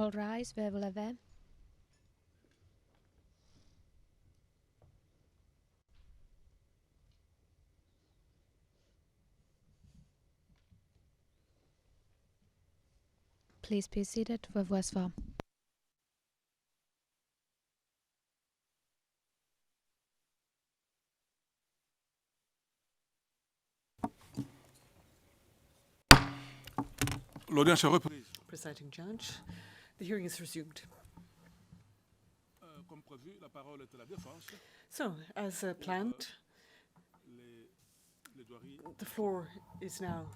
All rise, veuillez vous lever. Please be seated. Veuillez vous asseoir. L'audience est reprise. Presiding Judge, the hearing is resumed. Comme prévu, la parole est à la défense. So, as planned, the floor is now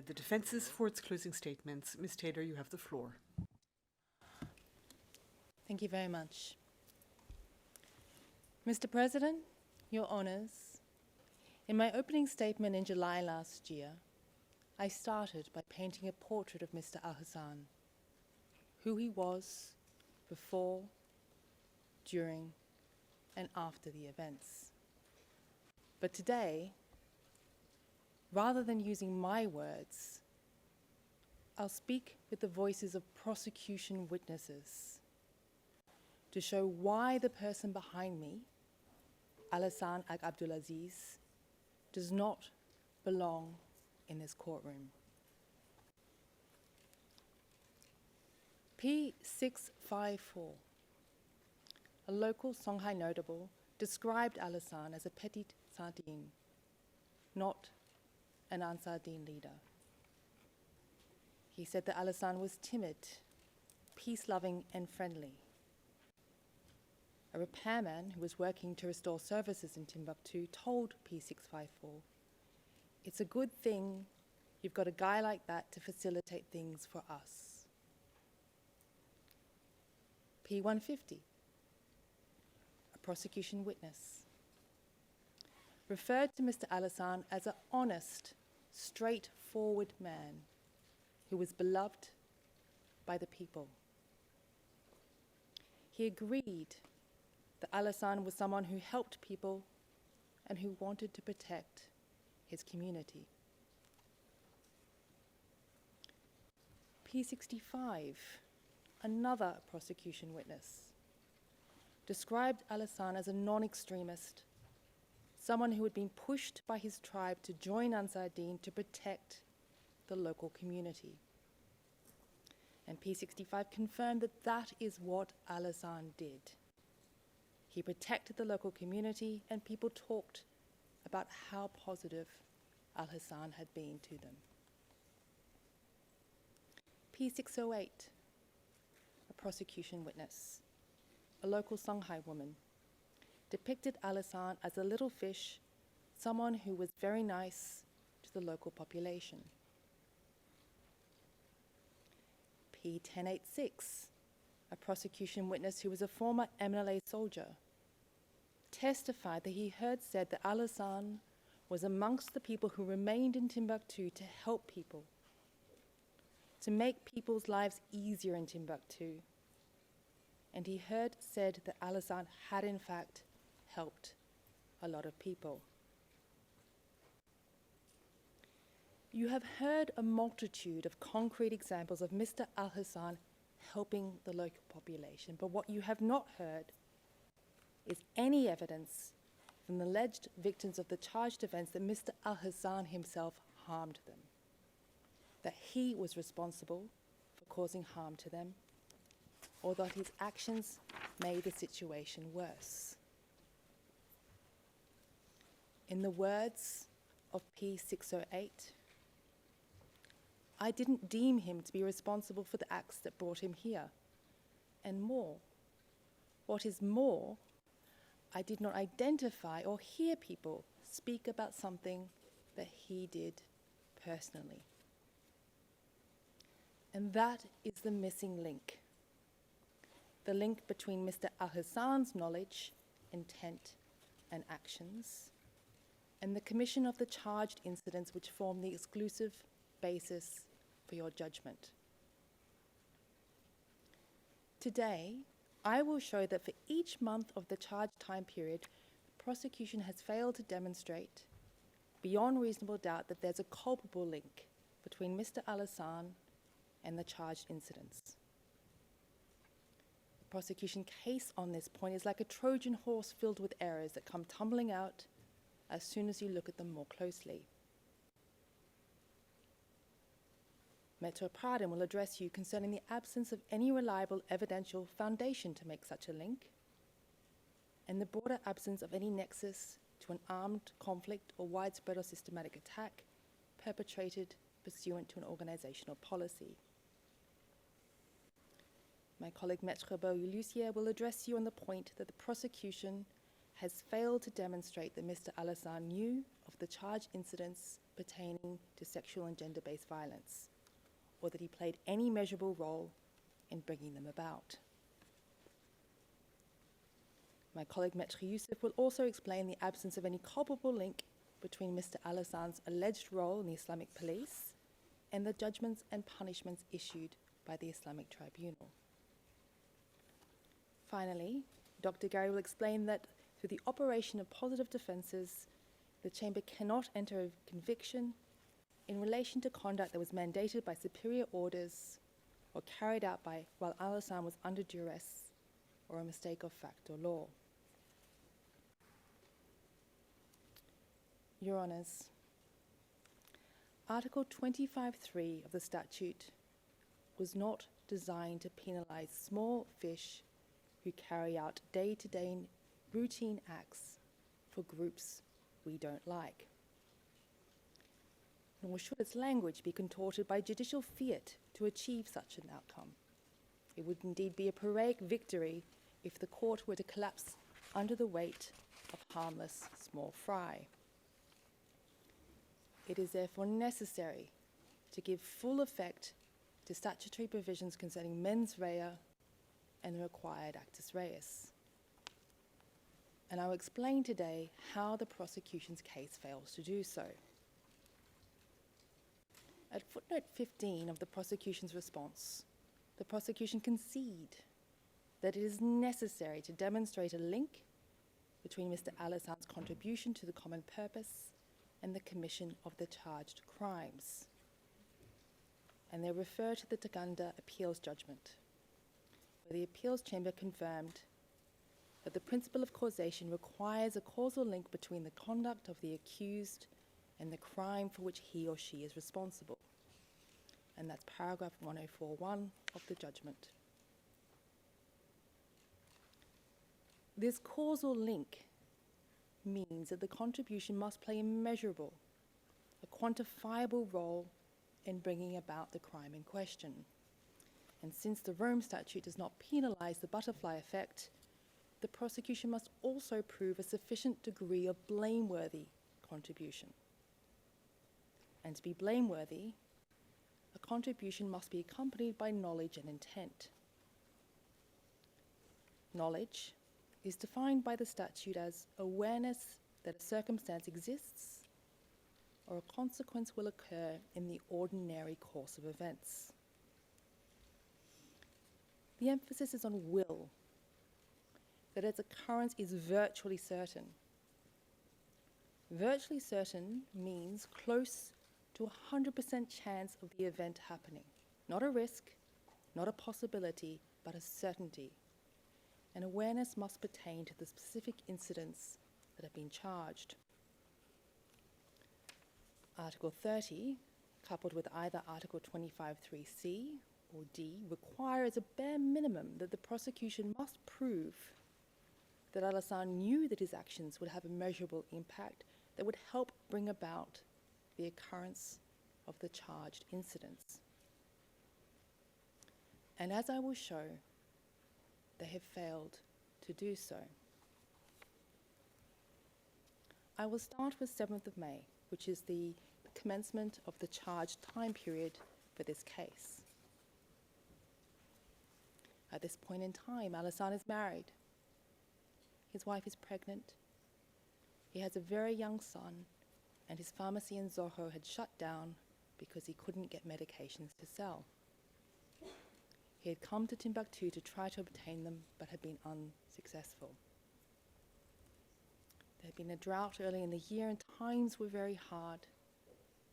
the defense's for its closing statements. Ms. Taylor, you have the floor. Thank you very much. Mr. President, Your Honours, in my opening statement in July last year, I started by painting a portrait of Mr. Hassan, who he was before, during, and after the events. But today, rather than using my words, I'll speak with the voices of prosecution witnesses to show why the person behind me, Hassan Abdulaziz, does not belong in this courtroom. P654, a local Songhai notable, described Hassan as a petit sardine, not an Ansar Dine leader. He said that Hassan was timid, peace-loving and friendly. A repairman who was working to restore services in Timbuktu told P654, "It's a good thing you've got a guy like that to facilitate things for us." P150, a prosecution witness, referred to Mr. Hassan as an honest, straightforward man who was beloved by the people. He agreed that Hassan was someone who helped people and who wanted to protect his community. P65, another prosecution witness, described Hassan as a non-extremist, someone who had been pushed by his tribe to join Ansar Dine to protect the local community. And P65 confirmed that that is what Hassan did. He protected the local community, and people talked about how positive Hassan had been to them. P608, a prosecution witness, a local Songhai woman, depicted Hassan as a little fish, someone who was very nice to the local population. P1086, a prosecution witness who was a former MNLA soldier, testified that he heard said that Hassan was amongst the people who remained in Timbuktu to help people, to make people's lives easier in Timbuktu. And he heard said that Hassan had in fact helped a lot of people. You have heard a multitude of concrete examples of Mr. Hassan helping the local population, but what you have not heard is any evidence from the alleged victims of the charged events that Mr. Hassan himself harmed them, that he was responsible for causing harm to them, or that his actions made the situation worse. In the words of P608, "I didn't deem him to be responsible for the acts that brought him here. And more, what is more, I did not identify or hear people speak about something that he did personally." And that is the missing link. The link between Mr. Hassan's knowledge, intent, and actions, and the commission of the charged incidents which form the exclusive basis for your judgment. Today, I will show that for each month of the charged time period, the prosecution has failed to demonstrate, beyond reasonable doubt, that there's a culpable link between Mr. Hassan and the charged incidents. prosecution case on this point is like a Trojan horse filled with errors that come tumbling out as soon as you look at them more closely. Metro Pardon will address you concerning the absence of any reliable evidential foundation to make such a link, and the broader absence of any nexus to an armed conflict or widespread or systematic attack perpetrated pursuant to an organizational policy. My colleague Maître Beaulieu will address you on the point that the prosecution has failed to demonstrate that Mr. Alassane knew of the charged incidents pertaining to sexual and gender-based violence, or that he played any measurable role in bringing them about. My colleague Maître Youssef will also explain the absence of any culpable link between Mr. Alassane's alleged role in the Islamic police and the judgments and punishments issued by the Islamic Tribunal. Finally, Dr. Gary will explain that through the operation of positive defences, the Chamber cannot enter a conviction in relation to conduct that was mandated by superior orders or carried out while Alassane was under duress or a mistake of fact or law. Your Honours, Article 25.3 of the statute was not designed to penalise small fish who carry out day-to-day routine acts for groups we don't like. Nor should its language be contorted by judicial fiat to achieve such an outcome. It would indeed be a Pyrrhic victory if the court were to collapse under the weight of harmless small fry. It is therefore necessary to give full effect to statutory provisions concerning mens rea and the required actus reus. And I will explain today how the prosecution's case fails to do so. At footnote 15 of the prosecution's response, the prosecution concede that it is necessary to demonstrate a link between Mr. Alassane's contribution to the common purpose and the commission of the charged crimes. And they refer to the Taganda appeals judgment, where the appeals chamber confirmed that the principle of causation requires a causal link between the conduct of the accused and the crime for which he or she is responsible. And that's paragraph 104.1 of the judgment. This causal link means that the contribution must play a measurable, a quantifiable role in bringing about the crime in question. And since the Rome Statute does not penalise the butterfly effect, the prosecution must also prove a sufficient degree of blameworthy contribution. And to be blameworthy, a contribution must be accompanied by knowledge and intent. Knowledge is defined by the statute as awareness that a circumstance exists or a consequence will occur in the ordinary course of events. The emphasis is on will, that its occurrence is virtually certain. Virtually certain means close to 100% chance of the event happening. Not a risk, not a possibility, but a certainty. And awareness must pertain to the specific incidents that have been charged. Article 30, coupled with either Article 25.3c or d, requires a bare minimum that the prosecution must prove that Alassane knew that his actions would have a measurable impact that would help bring about the occurrence of the charged incidents. And as I will show, they have failed to do so. I will start with 7th of May, which is the commencement of the charged time period for this case. At this point in time, Alassane is married. His wife is pregnant. He has a very young son, and his pharmacy in Zoho had shut down because he couldn't get medications to sell. He had come to Timbuktu to try to obtain them, but had been unsuccessful. There had been a drought early in the year, and times were very hard,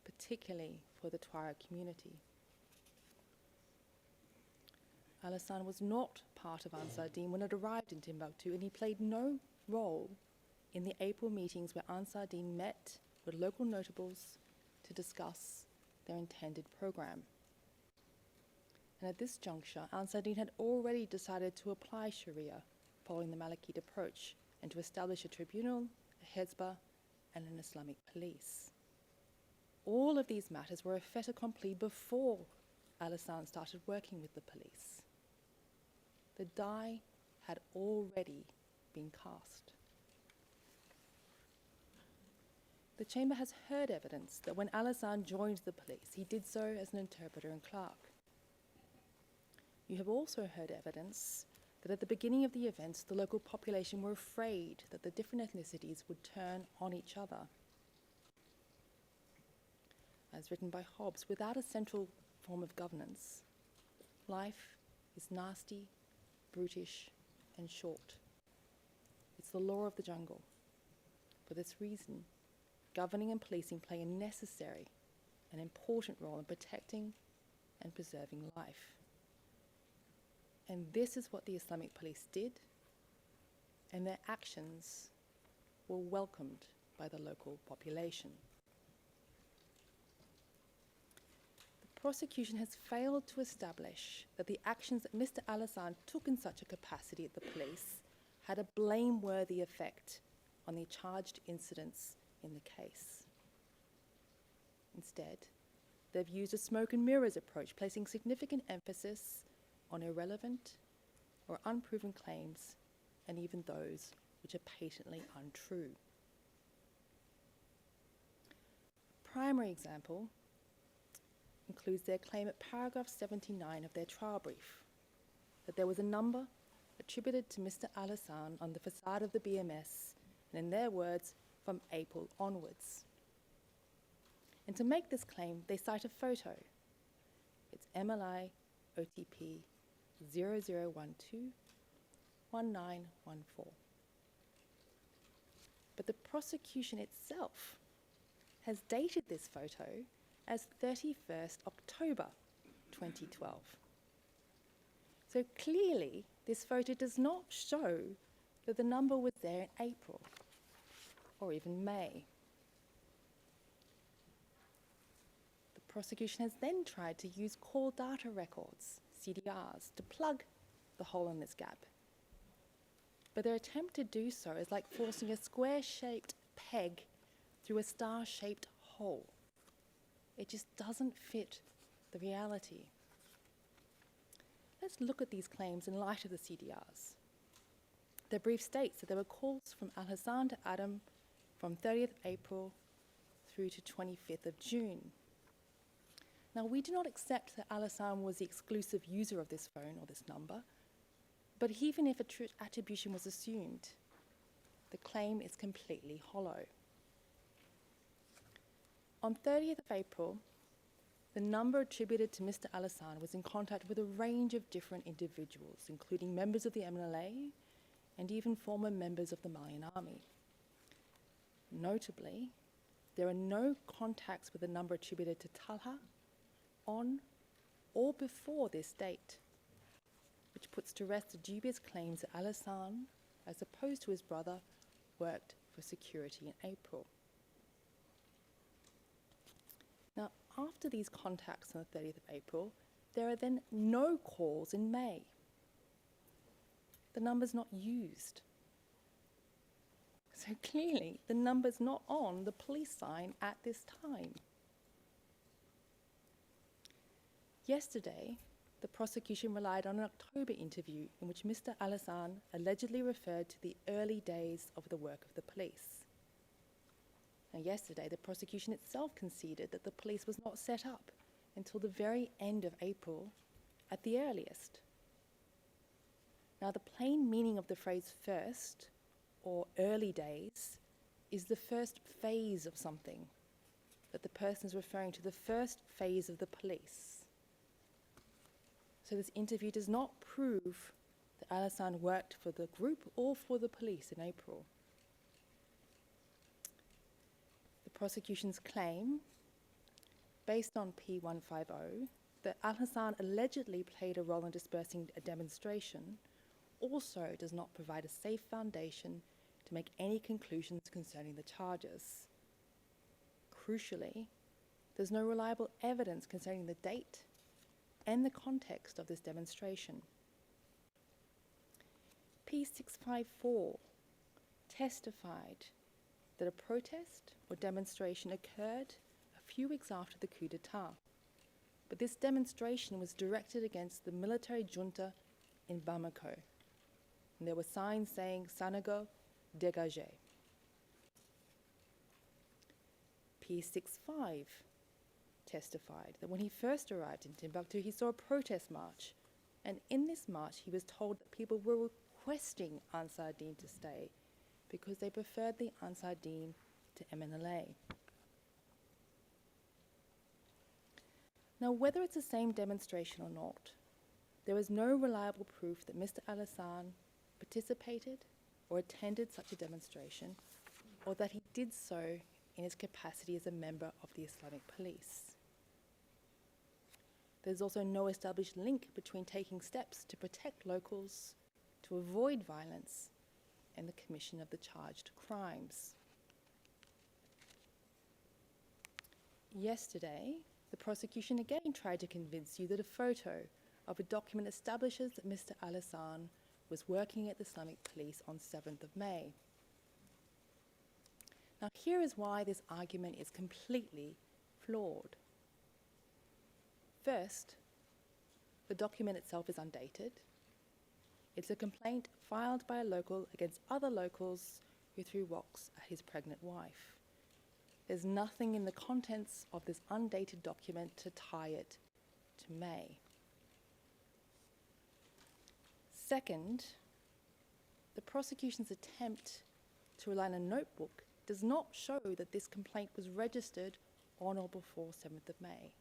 particularly for the Tuareg community. Hassan was not part of Ansar Dine when it arrived in Timbuktu, and he played no role in the April meetings where Ansar Dine met with local notables to discuss their intended program. And at this juncture, Ansar Dine had already decided to apply Sharia following the Malakite approach and to establish a tribunal, a Hezbollah, and an Islamic police. All of these matters were a fait accompli before Hassan started working with the police. The die had already been cast. The Chamber has heard evidence that when Hassan joined the police, he did so as an interpreter and clerk. You have also heard evidence that at the beginning of the events, the local population were afraid that the different ethnicities would turn on each other. As written by Hobbes, without a central form of governance, life is nasty, brutish, and short. It's the law of the jungle. For this reason, governing and policing play a necessary and important role in protecting and preserving life. And this is what the Islamic police did, and their actions were welcomed by the local population. The prosecution has failed to establish that the actions that Mr. Hassan took in such a capacity at the police had a blameworthy effect on the charged incidents in the case. Instead, they've used a smoke and mirrors approach, placing significant emphasis on irrelevant or unproven claims, and even those which are patently untrue. A primary example includes their claim at paragraph 79 of their trial brief, that there was a number attributed to Mr. Hassan on the facade of the BMS, and in their words, from April onwards. And to make this claim, they cite a photo. It's MLI OTP 0012-1914. But the prosecution itself has dated this photo as 31st October 2012. So clearly, this photo does not show that the number was there in April or even May. The prosecution has then tried to use call data records, CDRs, to plug the hole in this gap. But their attempt to do so is like forcing a square-shaped peg through a star-shaped hole. It just doesn't fit the reality. Let's look at these claims in light of the CDRs. Their brief states that there were calls from Hassan to Adam from 30th April through to 25th of June. Now, we do not accept that Hassan was the exclusive user of this phone or this number, but even if attribution was assumed, the claim is completely hollow. On 30th of April, the number attributed to Mr. Hassan was in contact with a range of different individuals, including members of the MNLA and even former members of the Malian army. Notably, there are no contacts with the number attributed to Talha on or before this date, which puts to rest the dubious claims that Hassan, as opposed to his brother, worked for security in April. Now, after these contacts on the 30th of April, there are then no calls in May. The number's not used. So clearly, the number's not on the police sign at this time. Yesterday, the prosecution relied on an October interview in which Mr. Hassan allegedly referred to the early days of the work of the police. Now, yesterday, the prosecution itself conceded that the police was not set up until the very end of April at the earliest. Now, the plain meaning of the phrase first or early days is the first phase of something, that the person is referring to the first phase of the police. So this interview does not prove that Hassan worked for the group or for the police in April. The prosecution's claim, based on P150, that Al-Hassan allegedly played a role in dispersing a demonstration also does not provide a safe foundation to make any conclusions concerning the charges. Crucially, there's no reliable evidence concerning the date and the context of this demonstration. P654 testified that a protest or demonstration occurred a few weeks after the coup d'etat, but this demonstration was directed against the military junta in Bamako, and there were signs saying Senegal dégagé. P65 testified that when he first arrived in Timbuktu, he saw a protest march, and in this march he was told that people were requesting Ansar Dine to stay because they preferred the Ansar Dine to MNLA. Now, whether it's the same demonstration or not, there is no reliable proof that Mr. Al-Hassan participated or attended such a demonstration, or that he did so in his capacity as a member of the Islamic police. There's also no established link between taking steps to protect locals, to avoid violence, and the commission of the charged crimes. Yesterday, the prosecution again tried to convince you that a photo of a document establishes that Mr. Al-Hassan was working at the Islamic police on 7th of May. Now, here is why this argument is completely flawed. First, the document itself is undated. It's a complaint filed by a local against other locals who threw rocks at his pregnant wife. There's nothing in the contents of this undated document to tie it to May. Second, the prosecution's attempt to rely on a notebook does not show that this complaint was registered on or before 7th of May.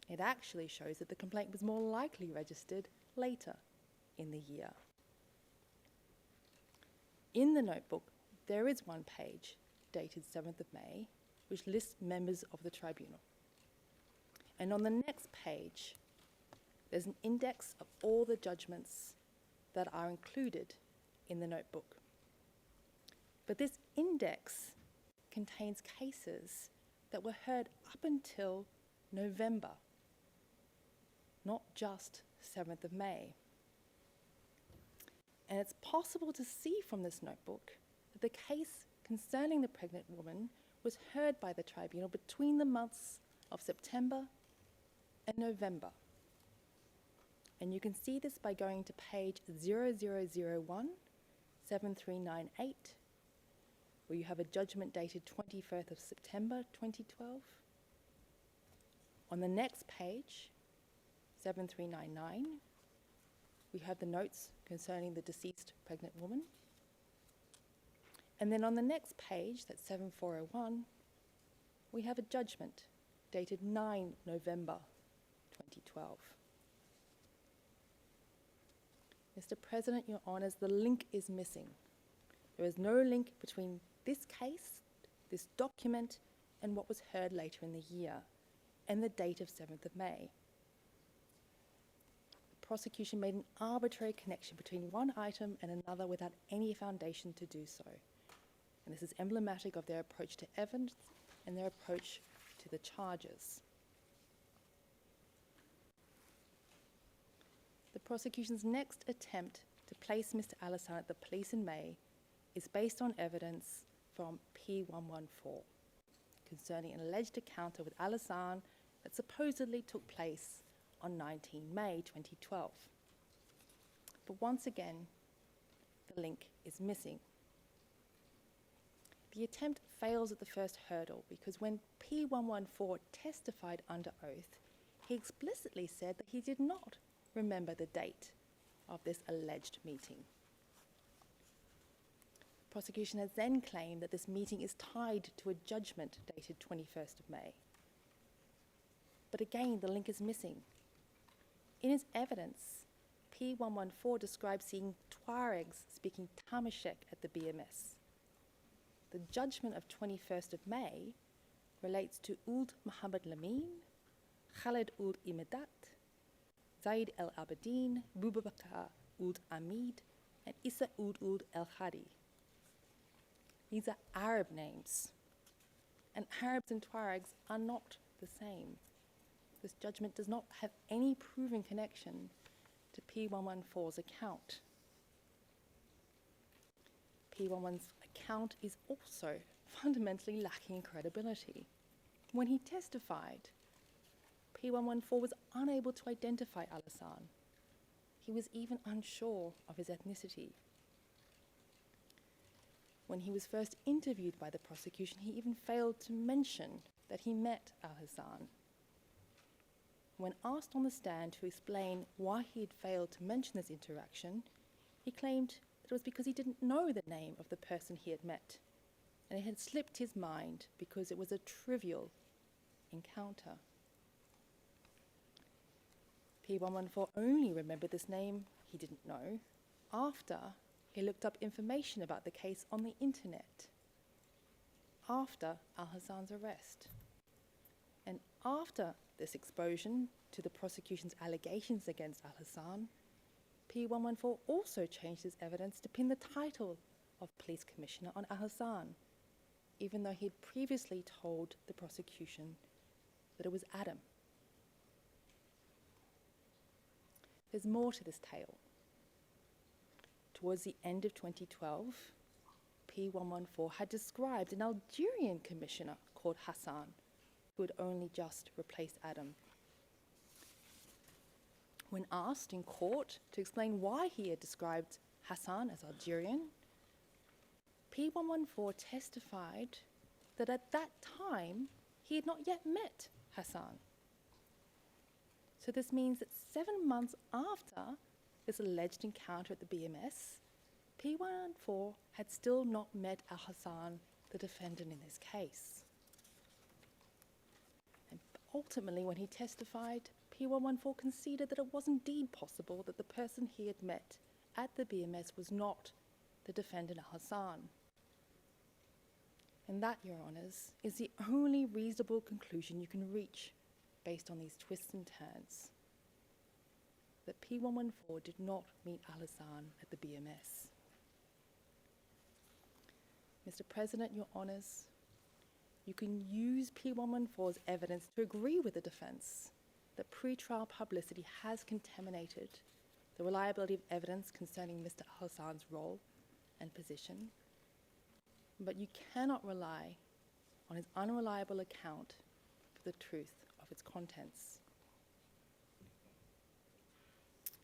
It actually shows that the complaint was more likely registered later in the year. In the notebook, there is one page dated 7th of May, which lists members of the tribunal. And on the next page, there's an index of all the judgments that are included in the notebook. But this index contains cases that were heard up until November, not just 7th of May. And it's possible to see from this notebook that the case concerning the pregnant woman was heard by the tribunal between the months of September and November. And you can see this by going to page 0001, 7398, where you have a judgment dated 21st of September 2012. On the next page, 7399, we have the notes concerning the deceased pregnant woman. And then on the next page, that's 7401, we have a judgment dated 9 November 2012. Mr. President, Your Honours, the link is missing. There is no link between this case, this document, and what was heard later in the year, and the date of 7th of May. The prosecution made an arbitrary connection between one item and another without any foundation to do so. And this is emblematic of their approach to evidence and their approach to the charges. The prosecution's next attempt to place Mr. Al-Hassan at the police in May is based on evidence from P114 concerning an alleged encounter with Al-Hassan that supposedly took place on 19 May 2012. But once again, the link is missing. The attempt fails at the first hurdle because when P114 testified under oath, he explicitly said that he did not remember the date of this alleged meeting. Prosecution has then claimed that this meeting is tied to a judgment dated 21st of May. But again, the link is missing. In his evidence, P114 describes seeing Tuaregs speaking Tamashek at the BMS. The judgment of 21st of May relates to Ould Mohammed Lamine, Khaled Ould Imedat, Zaid El Abedin, Boubacar Ould Amid, and Issa Ould El Khadi. These are Arab names, and Arabs and Tuaregs are not the same. This judgment does not have any proven connection to P114's account. P11's account is also fundamentally lacking in credibility. When he testified, P114 was unable to identify Al-Hassan. He was even unsure of his ethnicity. When he was first interviewed by the prosecution, he even failed to mention that he met Al-Hassan. When asked on the stand to explain why he had failed to mention this interaction, he claimed that it was because he didn't know the name of the person he had met, and it had slipped his mind because it was a trivial encounter. P114 only remembered this name he didn't know after he looked up information about the case on the internet, after Al-Hassan's arrest. And after this exposure to the prosecution's allegations against Al-Hassan, P114 also changed his evidence to pin the title of police commissioner on Al-Hassan, even though he had previously told the prosecution that it was Adam. There's more to this tale. Towards the end of 2012, P114 had described an Algerian commissioner called Hassan, who had only just replaced Adam. When asked in court to explain why he had described Hassan as Algerian, P114 testified that at that time he had not yet met Hassan. So this means that 7 months after this alleged encounter at the BMS, P114 had still not met Al-Hassan, the defendant in this case. And ultimately, when he testified, P114 conceded that it was indeed possible that the person he had met at the BMS was not the defendant Al-Hassan. And that, Your Honours, is the only reasonable conclusion you can reach based on these twists and turns, that P114 did not meet Al-Hassan at the BMS. Mr. President, Your Honours, you can use P114's evidence to agree with the defence that pre-trial publicity has contaminated the reliability of evidence concerning Mr. Al-Hassan's role and position, but you cannot rely on his unreliable account for the truth of its contents.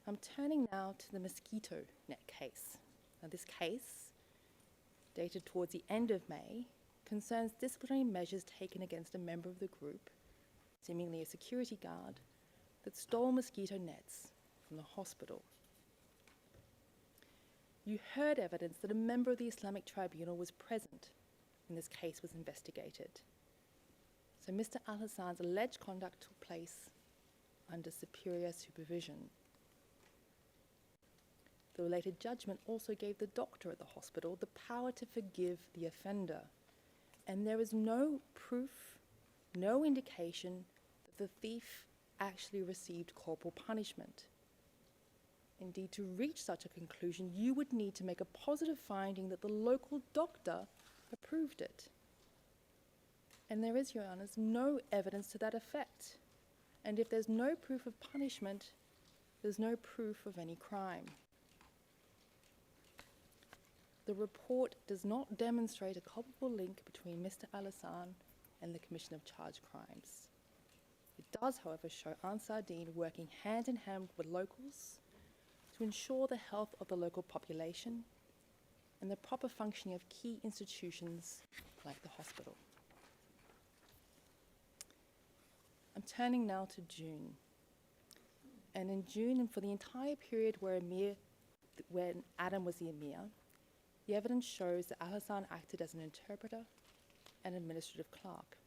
I'm turning now to the mosquito net case. Now, this case, dated towards the end of May, concerns disciplinary measures taken against a member of the group, seemingly a security guard, that stole mosquito nets from the hospital. You heard evidence that a member of the Islamic Tribunal was present when this case was investigated. So Mr. Al-Hassan's alleged conduct took place under superior supervision. The related judgment also gave the doctor at the hospital the power to forgive the offender, and there is no proof, no indication that the thief actually received corporal punishment. Indeed, to reach such a conclusion, you would need to make a positive finding that the local doctor approved it. And there is, Your Honours, no evidence to that effect. And if there's no proof of punishment, there's no proof of any crime. The report does not demonstrate a culpable link between Mr. Al-Hassan and the commission of charged crimes. It does, however, show Ansar Deen working hand in hand with locals to ensure the health of the local population and the proper functioning of key institutions like the hospital. I'm turning now to June. And in June, and for the entire period when Adam was the Emir, the evidence shows that Al-Hassan acted as an interpreter and administrative clerk.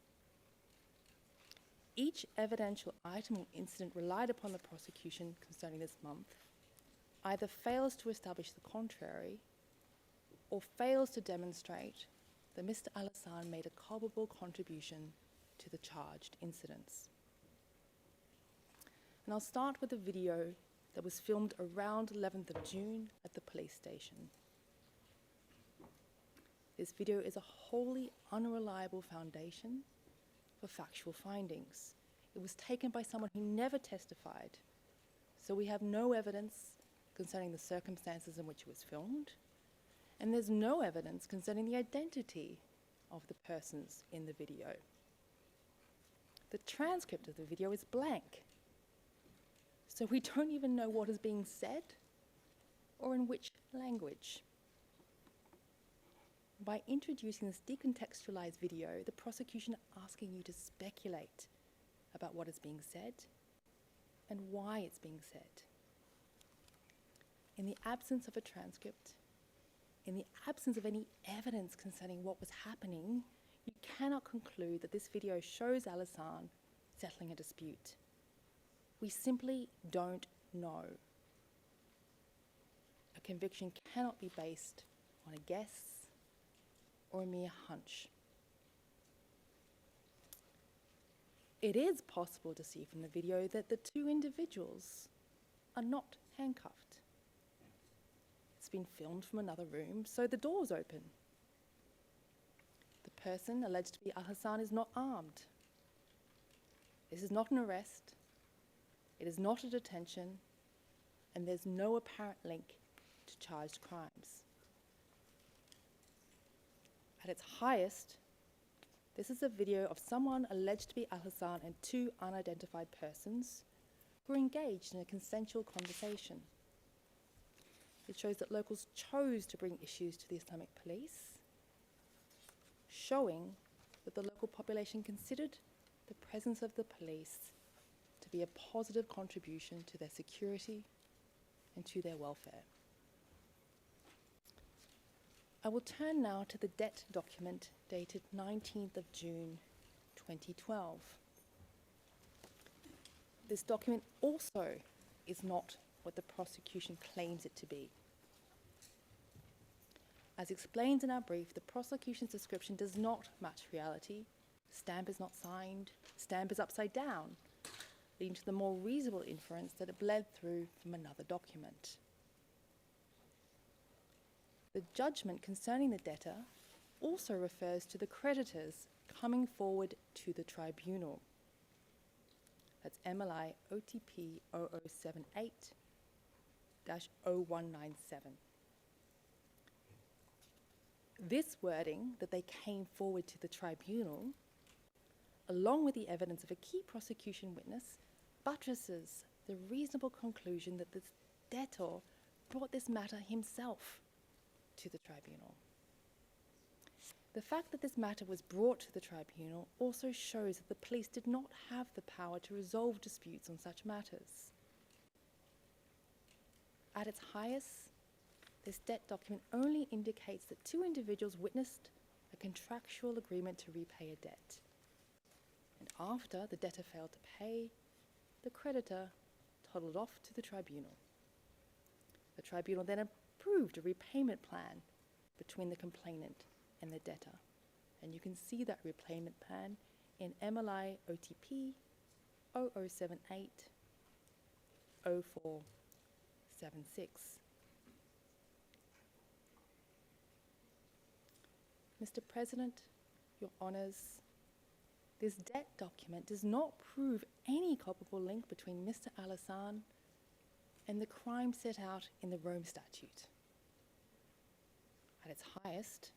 Each evidential item or incident relied upon the prosecution concerning this month either fails to establish the contrary or fails to demonstrate that Mr. Al-Hassan made a culpable contribution to the charged incidents. And I'll start with a video that was filmed around 11th of June at the police station. This video is a wholly unreliable foundation for factual findings. It was taken by someone who never testified, so we have no evidence concerning the circumstances in which it was filmed, and there's no evidence concerning the identity of the persons in the video. The transcript of the video is blank, so we don't even know what is being said or in which language. By introducing this decontextualized video, the prosecution are asking you to speculate about what is being said and why it's being said. In the absence of a transcript, in the absence of any evidence concerning what was happening, you cannot conclude that this video shows Hassan settling a dispute. We simply don't know. A conviction cannot be based on a guess or a mere hunch. It is possible to see from the video that the two individuals are not handcuffed. It's been filmed from another room, so the door's open. The person alleged to be Hassan is not armed. This is not an arrest. It is not a detention, and there's no apparent link to charged crimes. At its highest, this is a video of someone alleged to be Hassan and two unidentified persons who are engaged in a consensual conversation. It shows that locals chose to bring issues to the Islamic police, showing that the local population considered the presence of the police to be a positive contribution to their security and to their welfare. I will turn now to the debt document dated 19th of June 2012. This document also is not what the prosecution claims it to be. As explained in our brief, the prosecution's description does not match reality. Stamp is not signed, stamp is upside down, leading to the more reasonable inference that it bled through from another document. The judgment concerning the debtor also refers to the creditors coming forward to the tribunal. That's MLI OTP 0078-0197. This wording, that they came forward to the tribunal, along with the evidence of a key prosecution witness, buttresses the reasonable conclusion that the debtor brought this matter himself to the tribunal. The fact that this matter was brought to the tribunal also shows that the police did not have the power to resolve disputes on such matters. At its highest, this debt document only indicates that two individuals witnessed a contractual agreement to repay a debt. And after the debtor failed to pay, the creditor toddled off to the tribunal. The tribunal then approved a repayment plan between the complainant and the debtor. And you can see that repayment plan in MLI OTP 0078-0476. Mr. President, Your Honours, this debt document does not prove any culpable link between Mr. Hassan and the crime set out in the Rome Statute. At its highest,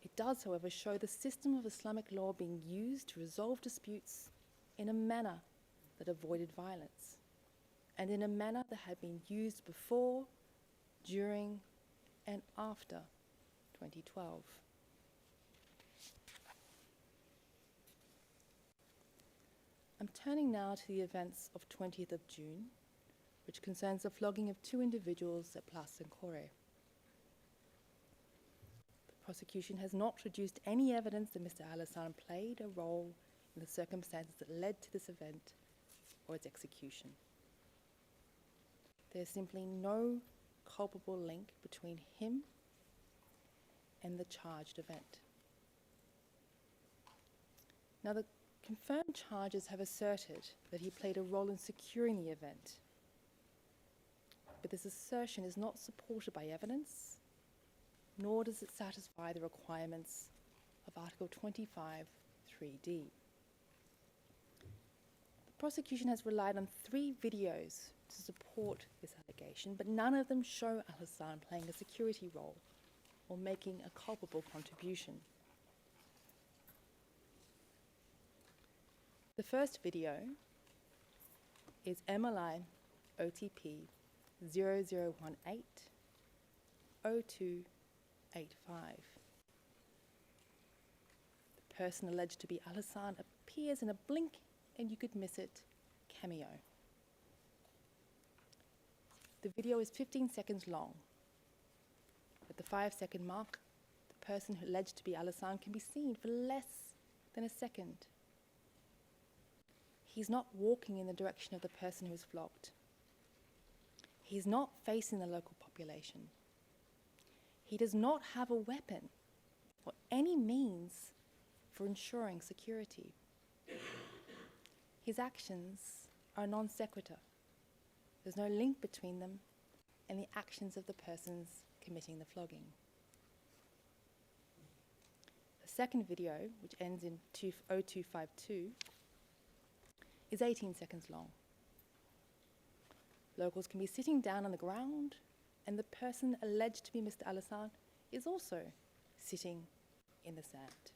it does, however, show the system of Islamic law being used to resolve disputes in a manner that avoided violence, and in a manner that had been used before, during, and after 2012. I'm turning now to the events of 20th of June, which concerns the flogging of two individuals at Place Saint-Coré. The prosecution has not produced any evidence that Mr. Hassan played a role in the circumstances that led to this event or its execution. There is simply no culpable link between him and the charged event. Now, the confirmed charges have asserted that he played a role in securing the event. But this assertion is not supported by evidence, nor does it satisfy the requirements of Article 25, 3D. The prosecution has relied on 3 videos to support this allegation, but none of them show Al-Hassan playing a security role or making a culpable contribution. The first video is MLI OTP 0018 0285. The person alleged to be Al-Hassan appears in a blink and you could miss it cameo. The video is 15 seconds long. At the 5-second mark, the person who alleged to be Al-Hassan can be seen for less than a second. He's not walking in the direction of the person who is flogged. He's not facing the local population. He does not have a weapon or any means for ensuring security. His actions are non sequitur. There's no link between them and the actions of the persons committing the flogging. The second video, which ends in 0252, is 18 seconds long. Locals can be sitting down on the ground, and the person alleged to be Mr. Al-Hassan is also sitting in the sand.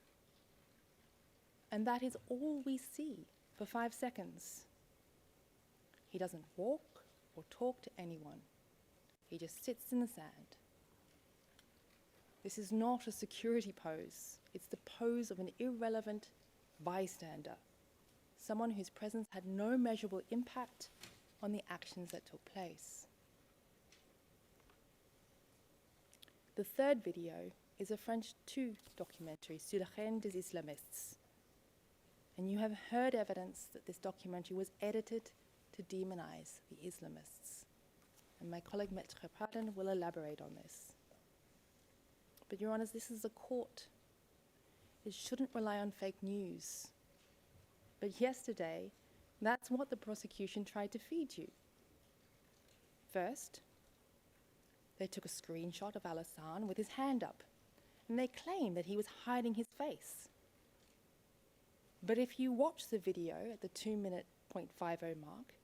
And that is all we see for 5 seconds. He doesn't walk or talk to anyone. He just sits in the sand. This is not a security pose. It's the pose of an irrelevant bystander, someone whose presence had no measurable impact on the actions that took place. The third video is a French 2 documentary, Sur la haine des islamistes. And you have heard evidence that this documentary was edited to demonize the Islamists. And my colleague Maître Pardon will elaborate on this. But Your Honours, this is a court. It shouldn't rely on fake news. But yesterday, that's what the prosecution tried to feed you. First, they took a screenshot of Al-Hassan with his hand up, and they claimed that he was hiding his face. But if you watch the video at the 2-minute .50 mark,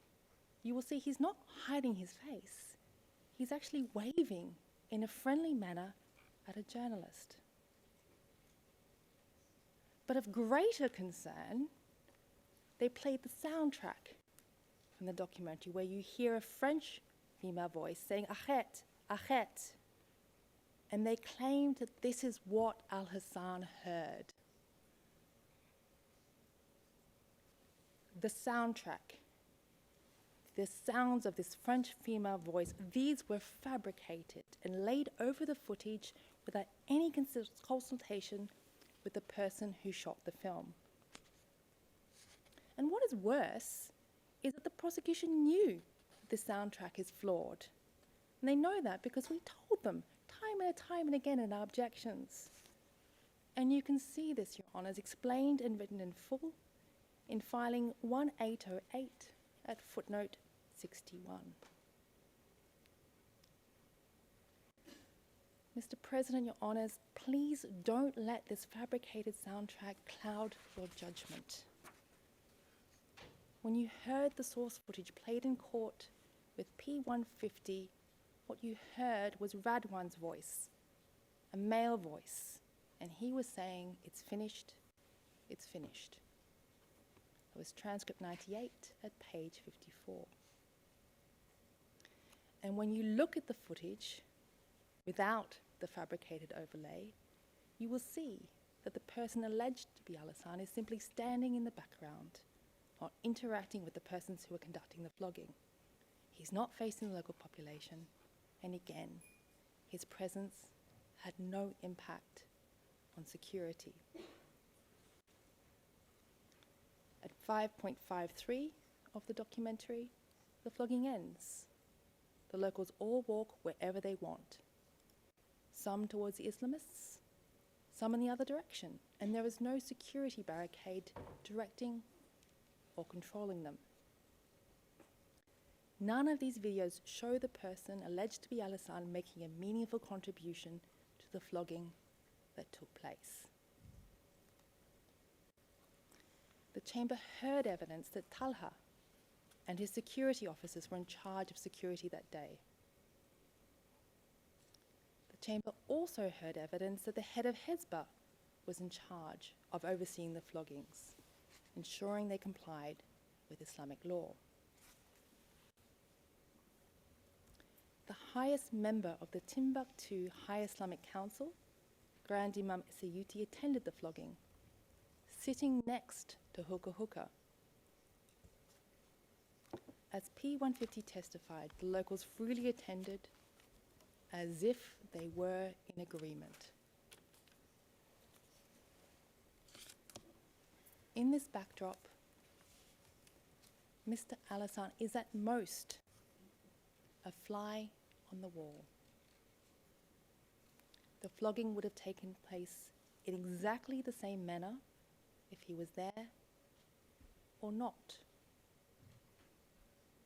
you will see he's not hiding his face. He's actually waving in a friendly manner at a journalist. But of greater concern, they played the soundtrack from the documentary where you hear a French female voice saying, "Arrête, arrête." And they claimed that this is what Al-Hassan heard. The soundtrack, the sounds of this French female voice, these were fabricated and laid over the footage without any consultation with the person who shot the film. And what is worse is that the prosecution knew the soundtrack is flawed. And they know that because we told them time and again in our objections. And you can see this, Your Honours, explained and written in full in filing 1808 at footnote 61. Mr. President, Your Honours, please don't let this fabricated soundtrack cloud your judgment. When you heard the source footage played in court with P150, what you heard was Radwan's voice, a male voice, and he was saying, "It's finished, it's finished." It was transcript 98 at page 54. And when you look at the footage without the fabricated overlay, you will see that the person alleged to be Al-Hassan is simply standing in the background, not interacting with the persons who are conducting the flogging. He's not facing the local population, and again, his presence had no impact on security. At 5.53 of the documentary, the flogging ends. The locals all walk wherever they want. Some towards the Islamists, some in the other direction, and there was no security barricade directing or controlling them. None of these videos show the person alleged to be Hassan making a meaningful contribution to the flogging that took place. The chamber heard evidence that Talha and his security officers were in charge of security that day. The chamber also heard evidence that the head of Hezbollah was in charge of overseeing the floggings, ensuring they complied with Islamic law. The highest member of the Timbuktu High Islamic Council, Grand Imam Sayuti, attended the flogging, sitting next to Hooka Hooka. As P150 testified, the locals freely attended as if they were in agreement. In this backdrop, Mr. Hassan is at most a fly on the wall. The flogging would have taken place in exactly the same manner if he was there or not.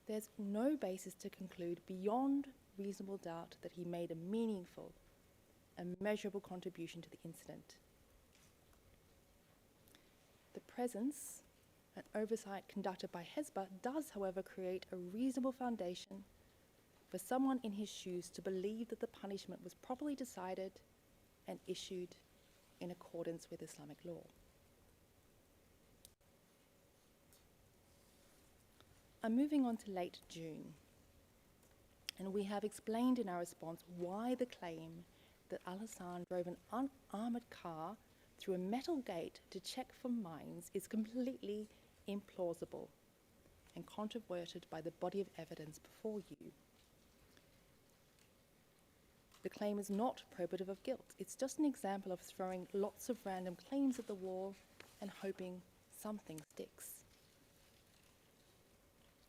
There's no basis to conclude beyond reasonable doubt that he made a meaningful and measurable contribution to the incident. The presence and oversight conducted by Hezbollah does, however, create a reasonable foundation for someone in his shoes to believe that the punishment was properly decided and issued in accordance with Islamic law. I'm moving on to late June, and we have explained in our response why the claim that Hassan drove an unarmoured car through a metal gate to check for mines is completely implausible and controverted by the body of evidence before you. The claim is not probative of guilt. It's just an example of throwing lots of random claims at the wall and hoping something sticks.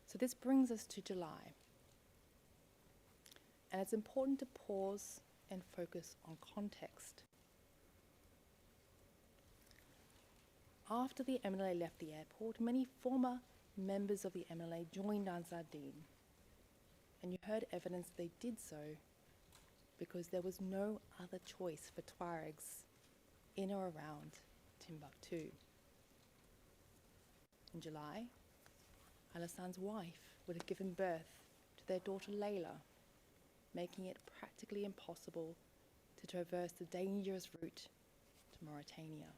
So this brings us to July. And it's important to pause and focus on context. After the MLA left the airport, many former members of the MLA joined Ansar Dine. And you heard evidence they did so because there was no other choice for Tuaregs in or around Timbuktu. In July, Hassan's wife would have given birth to their daughter Layla, making it practically impossible to traverse the dangerous route to Mauritania.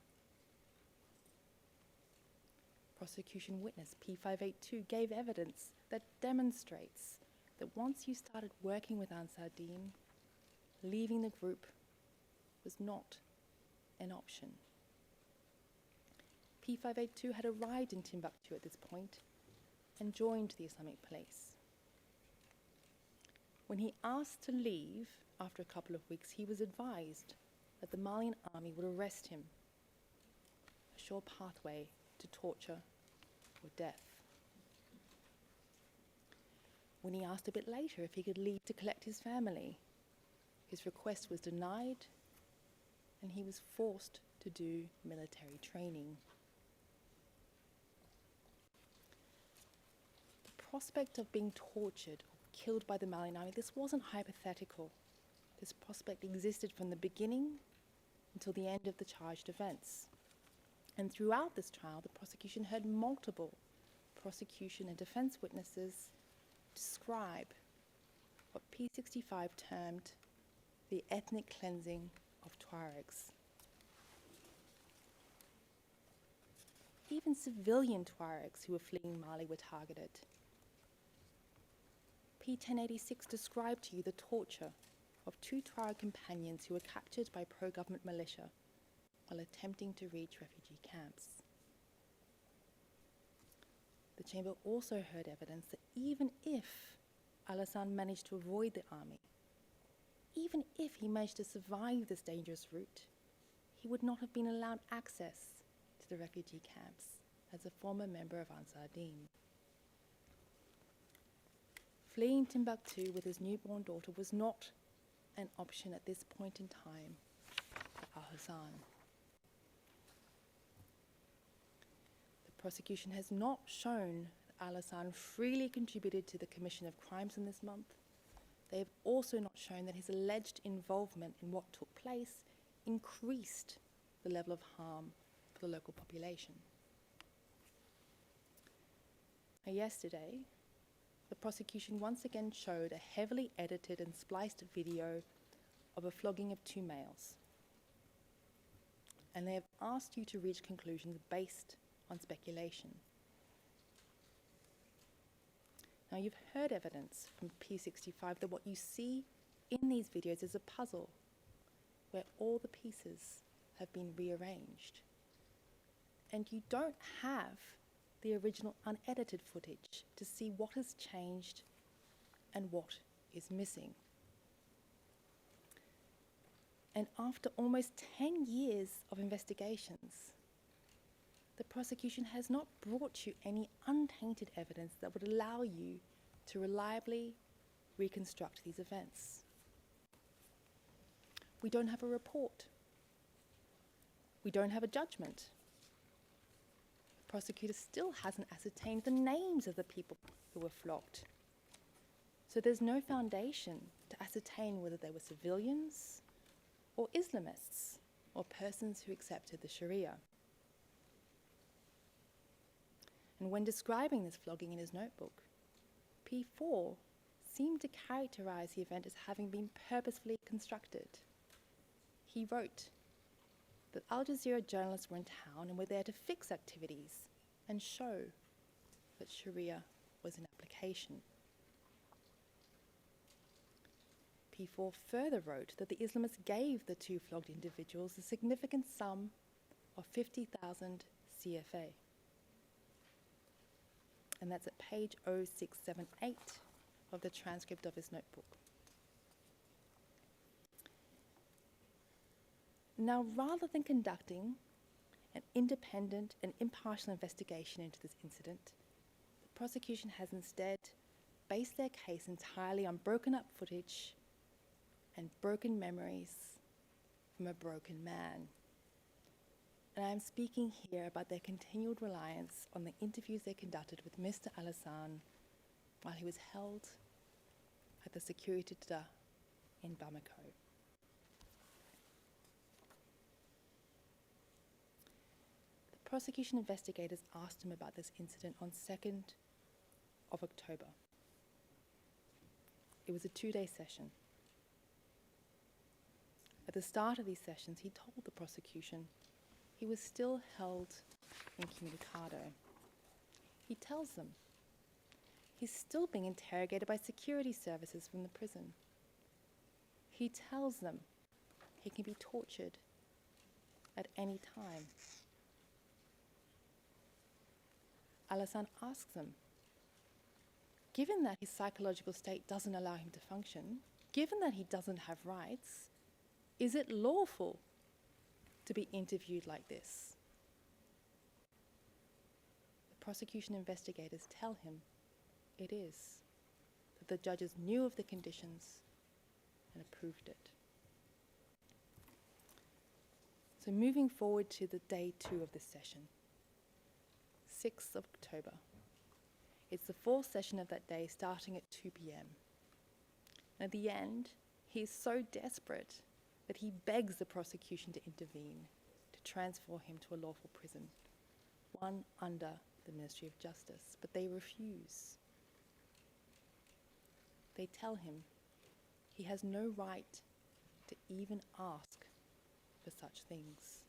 Prosecution witness P582 gave evidence that demonstrates that once you started working with Ansar Dine, leaving the group was not an option. P582 had arrived in Timbuktu at this point and joined the Islamic police. When he asked to leave after a couple of weeks, he was advised that the Malian army would arrest him, a sure pathway to torture or death. When he asked a bit later if he could leave to collect his family, his request was denied and he was forced to do military training. The prospect of being tortured or killed by the Malian army, this wasn't hypothetical. This prospect existed from the beginning until the end of the charged offence. And throughout this trial, the prosecution heard multiple prosecution and defence witnesses describe what P65 termed the ethnic cleansing of Tuaregs. Even civilian Tuaregs who were fleeing Mali were targeted. P1086 described to you the torture of 2 Tuareg companions who were captured by pro-government militia while attempting to reach refugee camps. The chamber also heard evidence that even if Hassan managed to avoid the army, even if he managed to survive this dangerous route, he would not have been allowed access to the refugee camps as a former member of Ansar Dine. Fleeing Timbuktu with his newborn daughter was not an option at this point in time for Hassan. Prosecution has not shown that Al-Hassan freely contributed to the commission of crimes in this month. They have also not shown that his alleged involvement in what took place increased the level of harm for the local population. Now, yesterday, the prosecution once again showed a heavily edited and spliced video of a flogging of 2 males. And they have asked you to reach conclusions based on speculation. Now, you've heard evidence from P65 that what you see in these videos is a puzzle where all the pieces have been rearranged. And you don't have the original unedited footage to see what has changed and what is missing. And after almost 10 years of investigations, the prosecution has not brought you any untainted evidence that would allow you to reliably reconstruct these events. We don't have a report. We don't have a judgment. The prosecutor still hasn't ascertained the names of the people who were flogged. So there's no foundation to ascertain whether they were civilians or Islamists or persons who accepted the Sharia. And when describing this flogging in his notebook, P4 seemed to characterize the event as having been purposefully constructed. He wrote that Al Jazeera journalists were in town and were there to fix activities and show that Sharia was in application. P4 further wrote that the Islamists gave the 2 flogged individuals a significant sum of 50,000 CFA. And that's at page 0678 of the transcript of his notebook. Now, rather than conducting an independent and impartial investigation into this incident, the prosecution has instead based their case entirely on broken up footage and broken memories from a broken man. And I am speaking here about their continued reliance on the interviews they conducted with Mr. Al-Hassan while he was held at the Sécurité in Bamako. The prosecution investigators asked him about this incident on 2nd of October. It was a 2-day session. At the start of these sessions, he told the prosecution he was still held incommunicado. He tells them he's still being interrogated by security services from the prison. He tells them he can be tortured at any time. Al-Hassan asks them, given that his psychological state doesn't allow him to function, given that he doesn't have rights, is it lawful to be interviewed like this? The prosecution investigators tell him it is, that the judges knew of the conditions and approved it. So moving forward to the day 2 of this session, 6th of October. It's the 4th session of that day, starting at 2 p.m. And at the end, he is so desperate that he begs the prosecution to intervene, to transfer him to a lawful prison, one under the Ministry of Justice, but they refuse. They tell him he has no right to even ask for such things.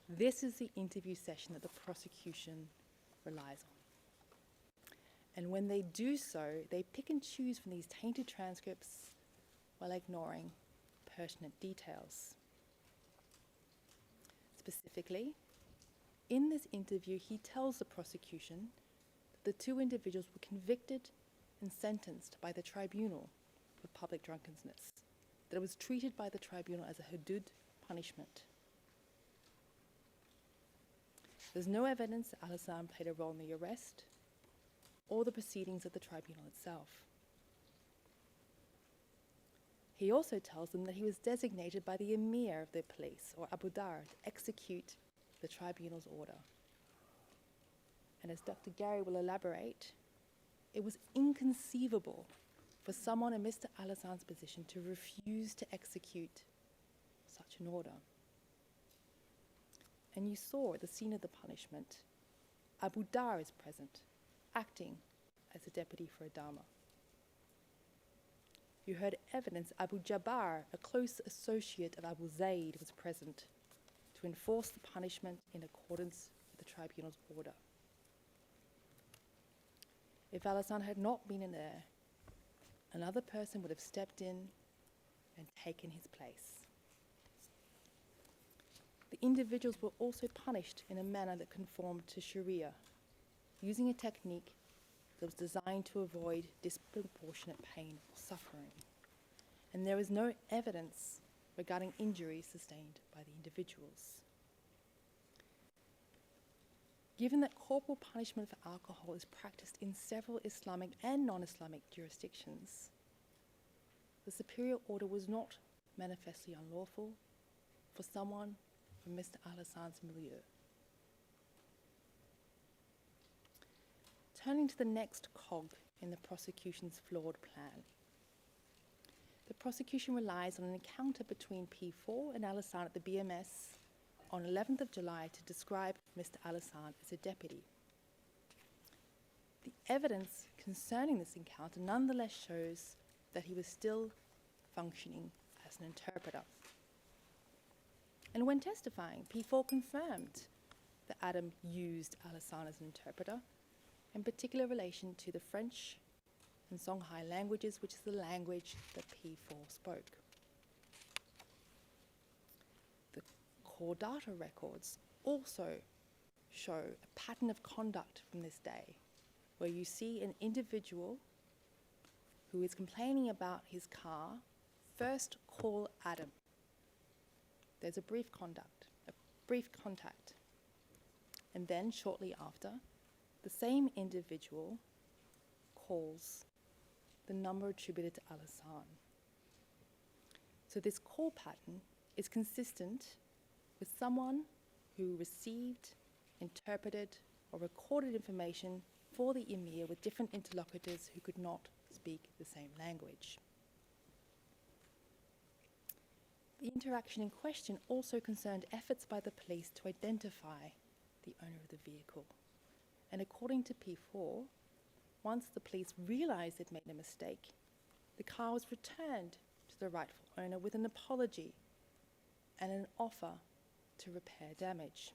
This is the interview session that the prosecution relies on. And when they do so, they pick and choose from these tainted transcripts while ignoring pertinent details. Specifically, in this interview, he tells the prosecution that the 2 individuals were convicted and sentenced by the tribunal for public drunkenness, that it was treated by the tribunal as a hudud punishment. There's no evidence that Al-Hassan played a role in the arrest or the proceedings of the tribunal itself. He also tells them that he was designated by the emir of the police, or Abu Dar, to execute the tribunal's order. And as Dr. Gary will elaborate, it was inconceivable for someone in Mr. Alassane position to refuse to execute such an order. And you saw at the scene of the punishment, Abu Dar is present, acting as a deputy for Adama. You heard evidence Abu Jabbar, a close associate of Abu Zaid, was present to enforce the punishment in accordance with the tribunal's order. If Alassane had not been in there, another person would have stepped in and taken his place. The individuals were also punished in a manner that conformed to Sharia, using a technique that was designed to avoid disproportionate pain or suffering. And there is no evidence regarding injuries sustained by the individuals. Given that corporal punishment for alcohol is practiced in several Islamic and non-Islamic jurisdictions, the superior order was not manifestly unlawful for someone from Mr. Alassane's milieu. Turning to the next cog in the prosecution's flawed plan. The prosecution relies on an encounter between P4 and Alassane at the BMS on 11th of July to describe Mr. Alassane as a deputy. The evidence concerning this encounter nonetheless shows that he was still functioning as an interpreter. And when testifying, P4 confirmed that Adam used Alassane as an interpreter, in particular relation to the French and Songhai languages, which is the language that P4 spoke. The core data records also show a pattern of conduct from this day, where you see an individual who is complaining about his car first call Adam. There's a brief contact. And then shortly after, the same individual calls the number attributed to Alassane. So this call pattern is consistent with someone who received, interpreted, or recorded information for the emir with different interlocutors who could not speak the same language. The interaction in question also concerned efforts by the police to identify the owner of the vehicle. And according to P4, once the police realized they'd made a mistake, the car was returned to the rightful owner with an apology and an offer to repair damage.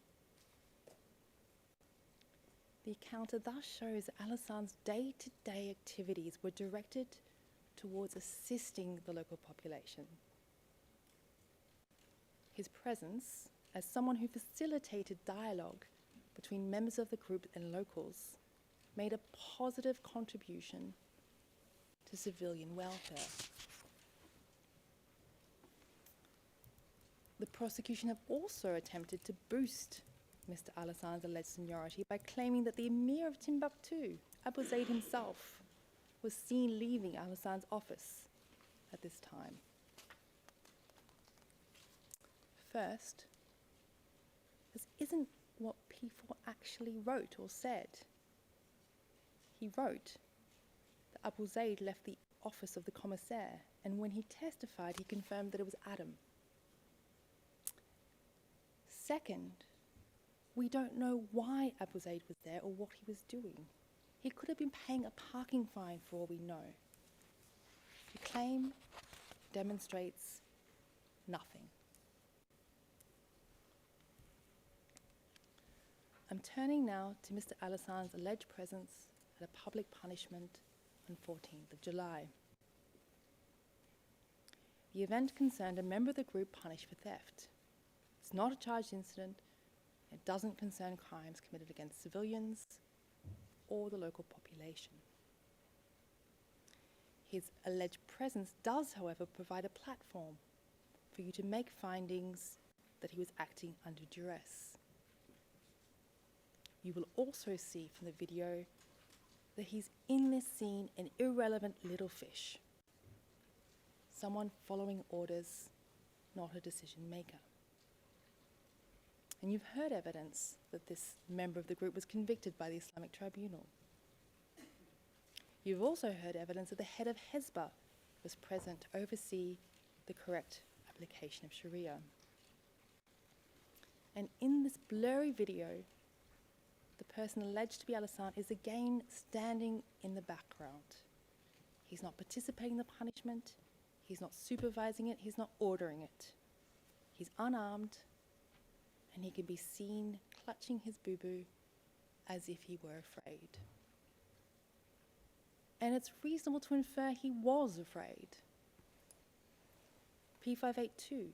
The encounter thus shows that Alassane's day-to-day activities were directed towards assisting the local population. His presence, as someone who facilitated dialogue between members of the group and locals, made a positive contribution to civilian welfare. The prosecution have also attempted to boost Mr. Alassane's alleged seniority by claiming that the Emir of Timbuktu, Abu Zaid himself, was seen leaving Alassane's office at this time. First, this isn't what P4 actually wrote or said. He wrote that Abu Zaid left the office of the commissaire, and when he testified, he confirmed that it was Adam. Second, we don't know why Abu Zaid was there or what he was doing. He could have been paying a parking fine for all we know. The claim demonstrates nothing. I'm turning now to Mr. Alassane's alleged presence at a public punishment on 14th of July. The event concerned a member of the group punished for theft. It's not a charged incident. It doesn't concern crimes committed against civilians or the local population. His alleged presence does, however, provide a platform for you to make findings that he was acting under duress. You will also see from the video that he's in this scene an irrelevant little fish, someone following orders, not a decision maker. And you've heard evidence that this member of the group was convicted by the Islamic Tribunal. You've also heard evidence that the head of Hezbollah was present to oversee the correct application of Sharia. And in this blurry video, the person alleged to be Hassan is again standing in the background. He's not participating in the punishment, he's not supervising it, he's not ordering it. He's unarmed, and he can be seen clutching his boo-boo as if he were afraid. And it's reasonable to infer he was afraid. P582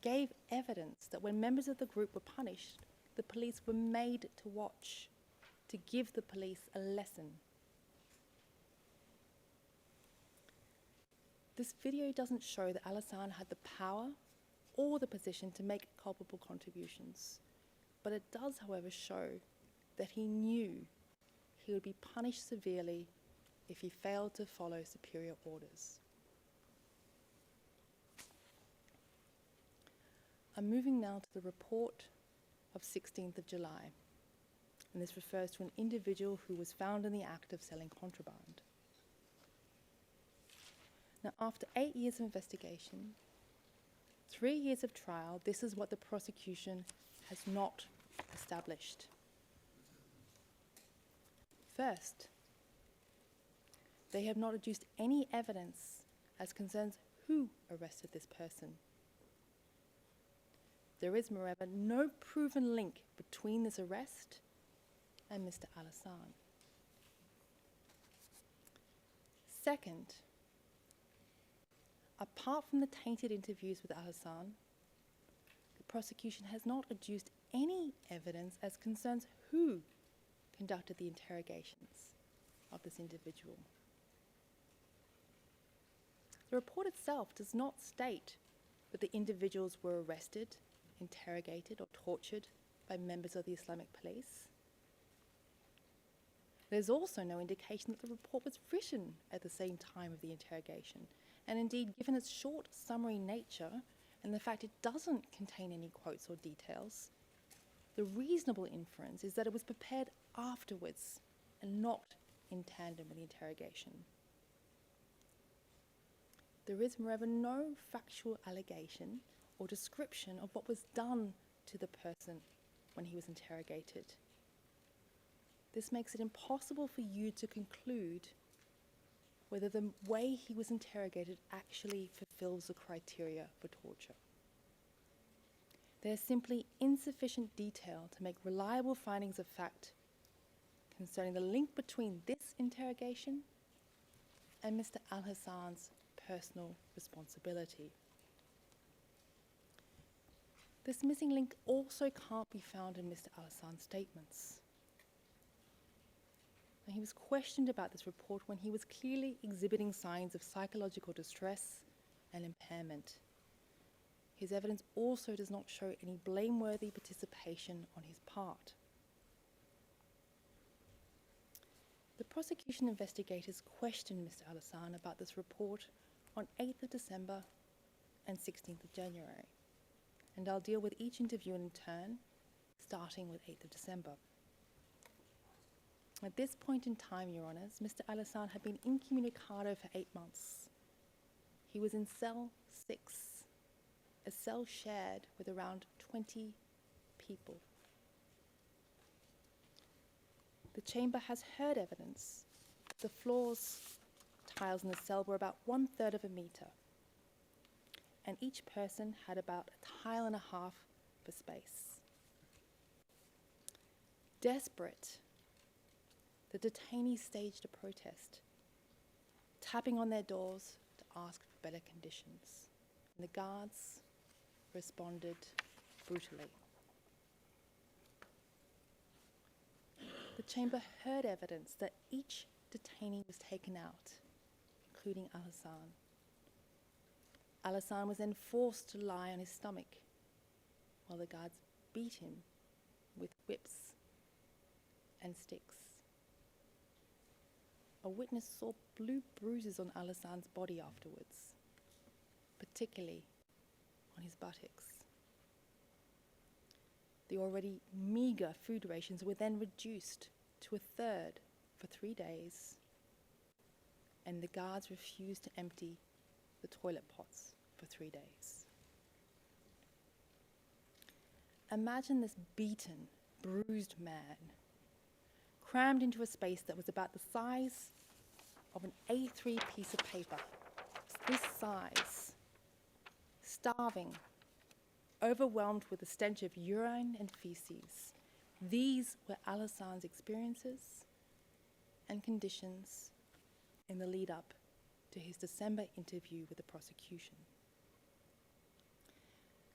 gave evidence that when members of the group were punished, the police were made to watch, to give the police a lesson. This video doesn't show that Hassan had the power or the position to make culpable contributions, but it does, however, show that he knew he would be punished severely if he failed to follow superior orders. I'm moving now to the report of 16th of July, and this refers to an individual who was found in the act of selling contraband. Now, after 8 years of investigation, 3 years of trial, this is what the prosecution has not established. First, they have not adduced any evidence as concerns who arrested this person. There is, moreover, no proven link between this arrest and Mr. Hassan. Second, apart from the tainted interviews with Hassan, the prosecution has not adduced any evidence as concerns who conducted the interrogations of this individual. The report itself does not state that the individuals were arrested, interrogated, or tortured by members of the Islamic police. There's also no indication that the report was written at the same time of the interrogation, and indeed, given its short, summary nature and the fact it doesn't contain any quotes or details, the reasonable inference is that it was prepared afterwards and not in tandem with the interrogation. There is, moreover, no factual allegation or description of what was done to the person when he was interrogated. This makes it impossible for you to conclude whether the way he was interrogated actually fulfills the criteria for torture. There is simply insufficient detail to make reliable findings of fact concerning the link between this interrogation and Mr. Hassan's personal responsibility. This missing link also can't be found in Mr. Hassan's statements. And he was questioned about this report when he was clearly exhibiting signs of psychological distress and impairment. His evidence also does not show any blameworthy participation on his part. The prosecution investigators questioned Mr. Hassan about this report on 8th of December and 16th of January, and I'll deal with each interview in turn, starting with 8th of December. At this point in time, Your Honours, Mr. Hassan had been incommunicado for 8 months. He was in cell 6, a cell shared with around 20 people. The chamber has heard evidence. The floors, tiles in the cell were about 1/3 of a metre, and each person had about a tile and a half for space. Desperate, the detainees staged a protest, tapping on their doors to ask for better conditions, and the guards responded brutally. The chamber heard evidence that each detainee was taken out, including Hassan. Hassan was then forced to lie on his stomach while the guards beat him with whips and sticks. A witness saw blue bruises on Hassan's body afterwards, particularly on his buttocks. The already meagre food rations were then reduced to a third for 3 days, and the guards refused to empty the toilet pots for 3 days. Imagine this beaten, bruised man crammed into a space that was about the size of an A3 piece of paper. This size, starving, overwhelmed with the stench of urine and feces. These were Hassan's experiences and conditions in the lead up to his December interview with the prosecution.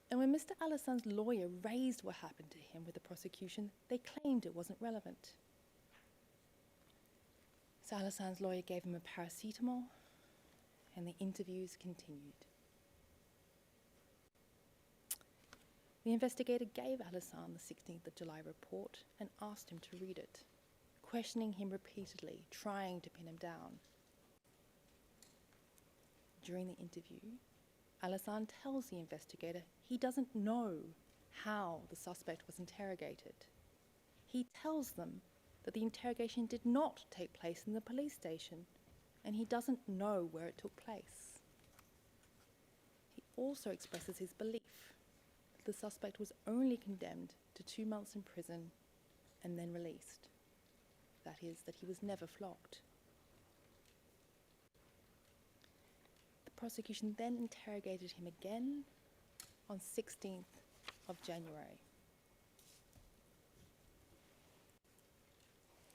And when Mr. Hassan's lawyer raised what happened to him with the prosecution, they claimed it wasn't relevant. So Hassan's lawyer gave him a paracetamol, and the interviews continued. The investigator gave Hassan the 16th of July report and asked him to read it, questioning him repeatedly, trying to pin him down. During the interview, Hassan tells the investigator he doesn't know how the suspect was interrogated. He tells them that the interrogation did not take place in the police station, and he doesn't know where it took place. He also expresses his belief that the suspect was only condemned to 2 months in prison and then released. That is, that he was never flogged. The prosecution then interrogated him again on 16th of January.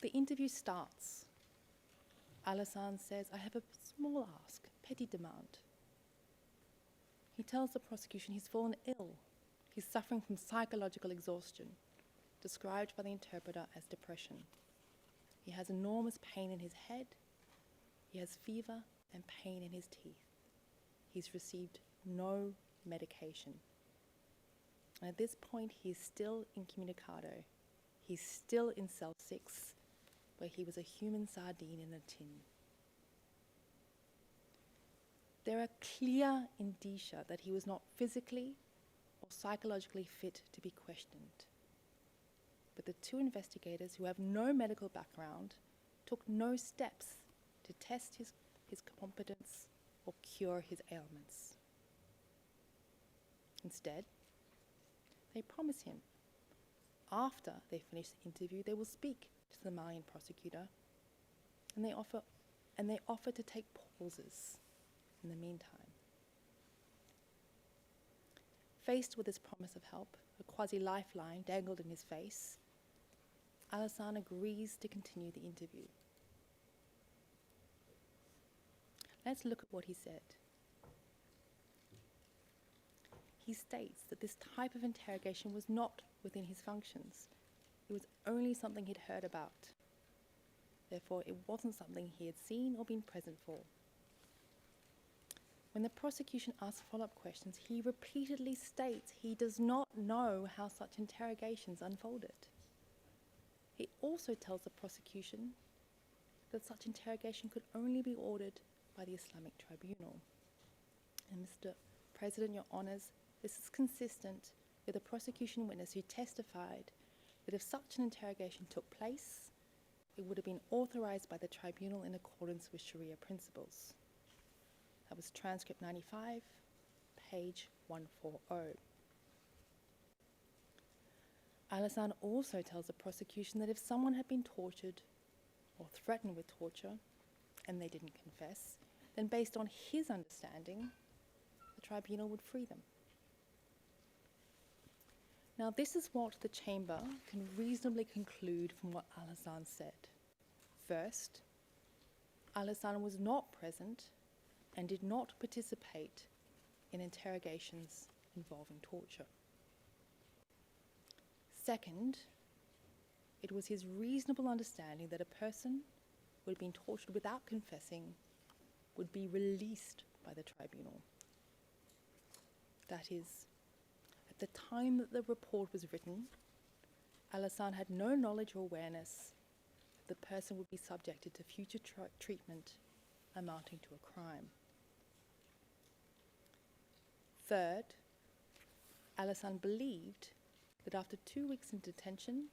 The interview starts. Hassan says, "I have a small ask, petty demand." He tells the prosecution he's fallen ill. He's suffering from psychological exhaustion, described by the interpreter as depression. He has enormous pain in his head. He has fever and pain in his teeth. He's received no medication. And at this point, he's still incommunicado. He's still in cell 6, where he was a human sardine in a tin. There are clear indicia that he was not physically or psychologically fit to be questioned. But the two investigators, who have no medical background, took no steps to test his competence or cure his ailments. Instead, they promise him, after they finish the interview, they will speak to the Malian prosecutor, and they offer to take pauses in the meantime. Faced with this promise of help, a quasi-lifeline dangled in his face, Hassan agrees to continue the interview. Let's look at what he said. He states that this type of interrogation was not within his functions. It was only something he'd heard about. Therefore, it wasn't something he had seen or been present for. When the prosecution asks follow-up questions, he repeatedly states he does not know how such interrogations unfolded. He also tells the prosecution that such interrogation could only be ordered by the Islamic Tribunal. And Mr. President, Your Honours, this is consistent with a prosecution witness who testified that if such an interrogation took place, it would have been authorised by the tribunal in accordance with Sharia principles. That was transcript 95, page 140. Hassan also tells the prosecution that if someone had been tortured or threatened with torture and they didn't confess, then based on his understanding, the tribunal would free them. Now, this is what the chamber can reasonably conclude from what Hassan said. First, Hassan was not present and did not participate in interrogations involving torture. Second, it was his reasonable understanding that a person who had been tortured without confessing would be released by the tribunal. That is, at the time that the report was written, Hassan had no knowledge or awareness that the person would be subjected to future treatment amounting to a crime. Third, Hassan believed that after 2 weeks in detention,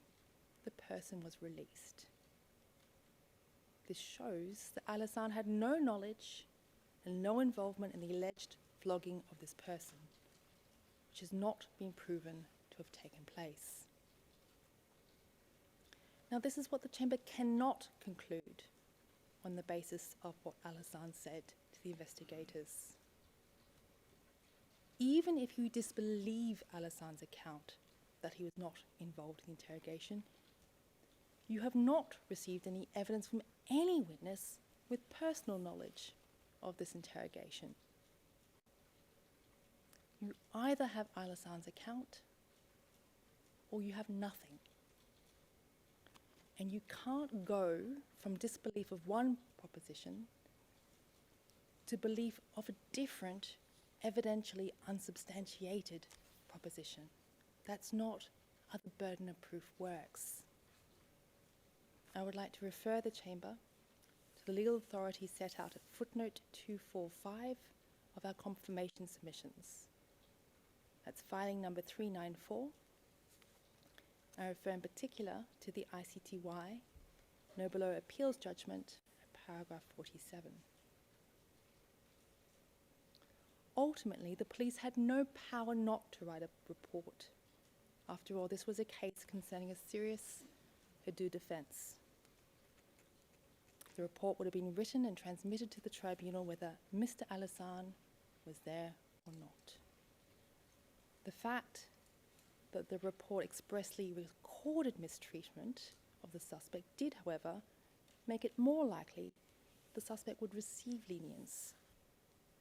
the person was released. This shows that Hassan had no knowledge and no involvement in the alleged flogging of this person, which has not been proven to have taken place. Now, this is what the Chamber cannot conclude on the basis of what Hassan said to the investigators. Even if you disbelieve Hassan's account that he was not involved in the interrogation, you have not received any evidence from any witness with personal knowledge of this interrogation. You either have Hassan's account or you have nothing. And you can't go from disbelief of one proposition to belief of a different, evidentially unsubstantiated proposition. That's not how the burden of proof works. I would like to refer the Chamber to the legal authority set out at footnote 245 of our confirmation submissions. That's filing number 394. I refer in particular to the ICTY no below appeals judgment at paragraph 47. Ultimately, the police had no power not to write a report. After all, this was a case concerning a serious Hadoop offence. The report would have been written and transmitted to the tribunal whether Mr. Hassan was there or not. The fact that the report expressly recorded mistreatment of the suspect did, however, make it more likely the suspect would receive lenience.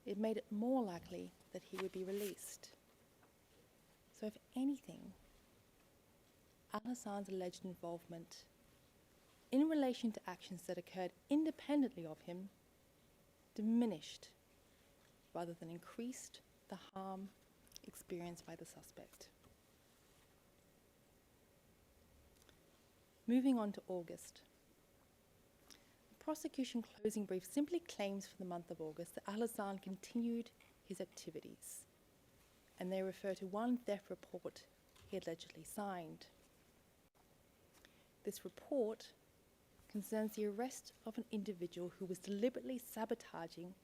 It made it more likely that he would be released. So if anything, Hassan's alleged involvement in relation to actions that occurred independently of him diminished rather than increased the harm experienced by the suspect. Moving on to August. The prosecution closing brief simply claims for the month of August that Hassan continued his activities, and they refer to one theft report he allegedly signed. This report concerns the arrest of an individual who was deliberately sabotaging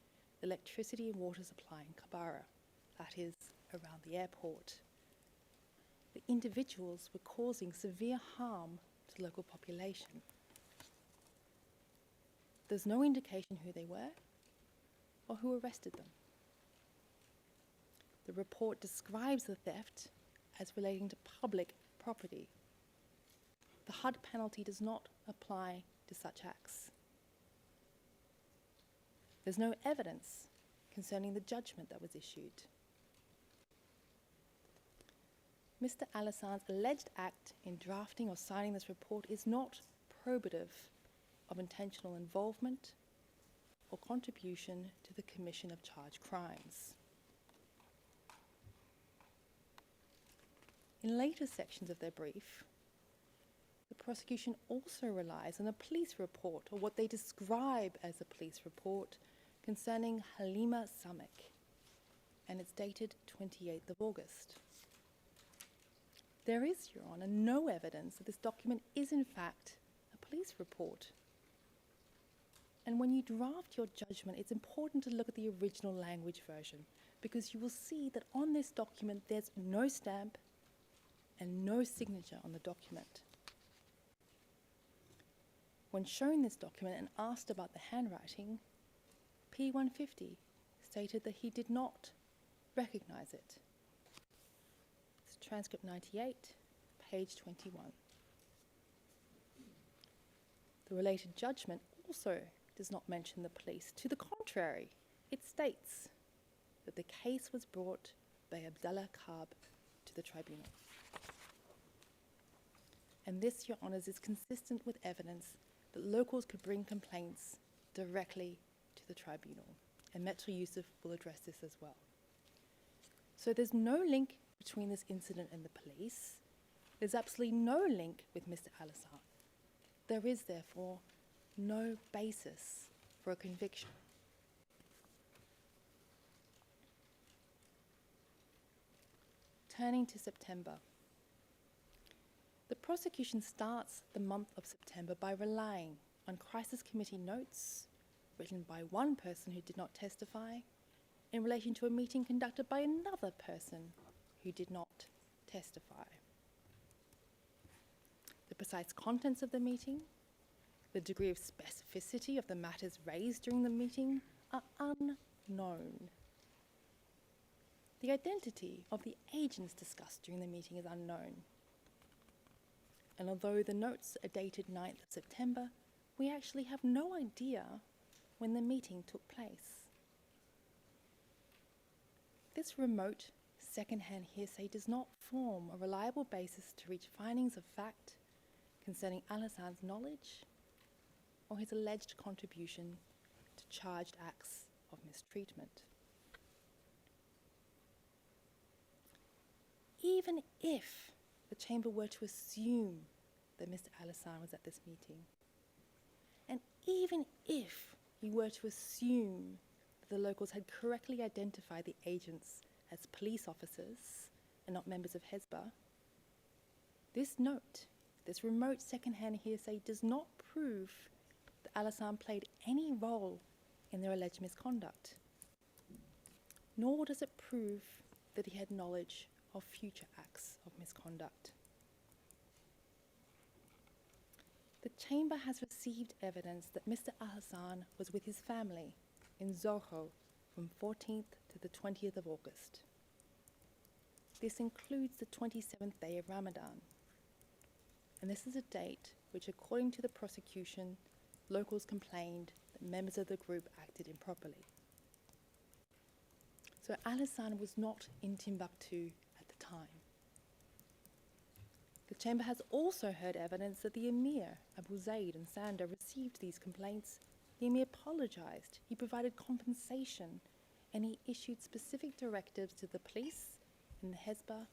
the electricity and water supply in Kabara, that is, around the airport. The individuals were causing severe harm to the local population. There's no indication who they were or who arrested them. The report describes the theft as relating to public property. The HUD penalty does not apply to such acts. There's no evidence concerning the judgment that was issued. Mr. Hassan's alleged act in drafting or signing this report is not probative of intentional involvement or contribution to the commission of charged crimes. In later sections of their brief, the prosecution also relies on a police report, or what they describe as a police report, concerning Halima Samek, and it's dated 28th of August. There is, Your Honour, no evidence that this document is in fact a police report. And when you draft your judgment, it's important to look at the original language version, because you will see that on this document there's no stamp and no signature on the document. When shown this document and asked about the handwriting, P150 stated that he did not recognise it. It's transcript 98, page 21. The related judgment also does not mention the police. To the contrary, it states that the case was brought by Abdallah Kaab to the tribunal. And this, Your Honours, is consistent with evidence that locals could bring complaints directly to the tribunal. And Metro Yusuf will address this as well. So there's no link between this incident and the police. There's absolutely no link with Mr. Hassan. There is, therefore, no basis for a conviction. Turning to September. The prosecution starts the month of September by relying on crisis committee notes written by one person who did not testify in relation to a meeting conducted by another person who did not testify. The precise contents of the meeting, the degree of specificity of the matters raised during the meeting are unknown. The identity of the agents discussed during the meeting is unknown. And although the notes are dated 9th of September, we actually have no idea when the meeting took place. This remote, second-hand hearsay does not form a reliable basis to reach findings of fact concerning Hassan's knowledge or his alleged contribution to charged acts of mistreatment. Even if the Chamber were to assume that Mr. Hassan was at this meeting, and even if we were to assume that the locals had correctly identified the agents as police officers and not members of Hezbollah, this note, this remote second-hand hearsay does not prove that Hassan played any role in their alleged misconduct, nor does it prove that he had knowledge of future acts of misconduct. The Chamber has received evidence that Mr. Hassan was with his family in Zoho from 14th to the 20th of August. This includes the 27th day of Ramadan, and this is a date which, according to the prosecution, locals complained that members of the group acted improperly. So Hassan was not in Timbuktu at the time. The Chamber has also heard evidence that the Emir, Abu Zaid and Sander, received these complaints. The Emir apologized, he provided compensation, and he issued specific directives to the police and the Hezbollah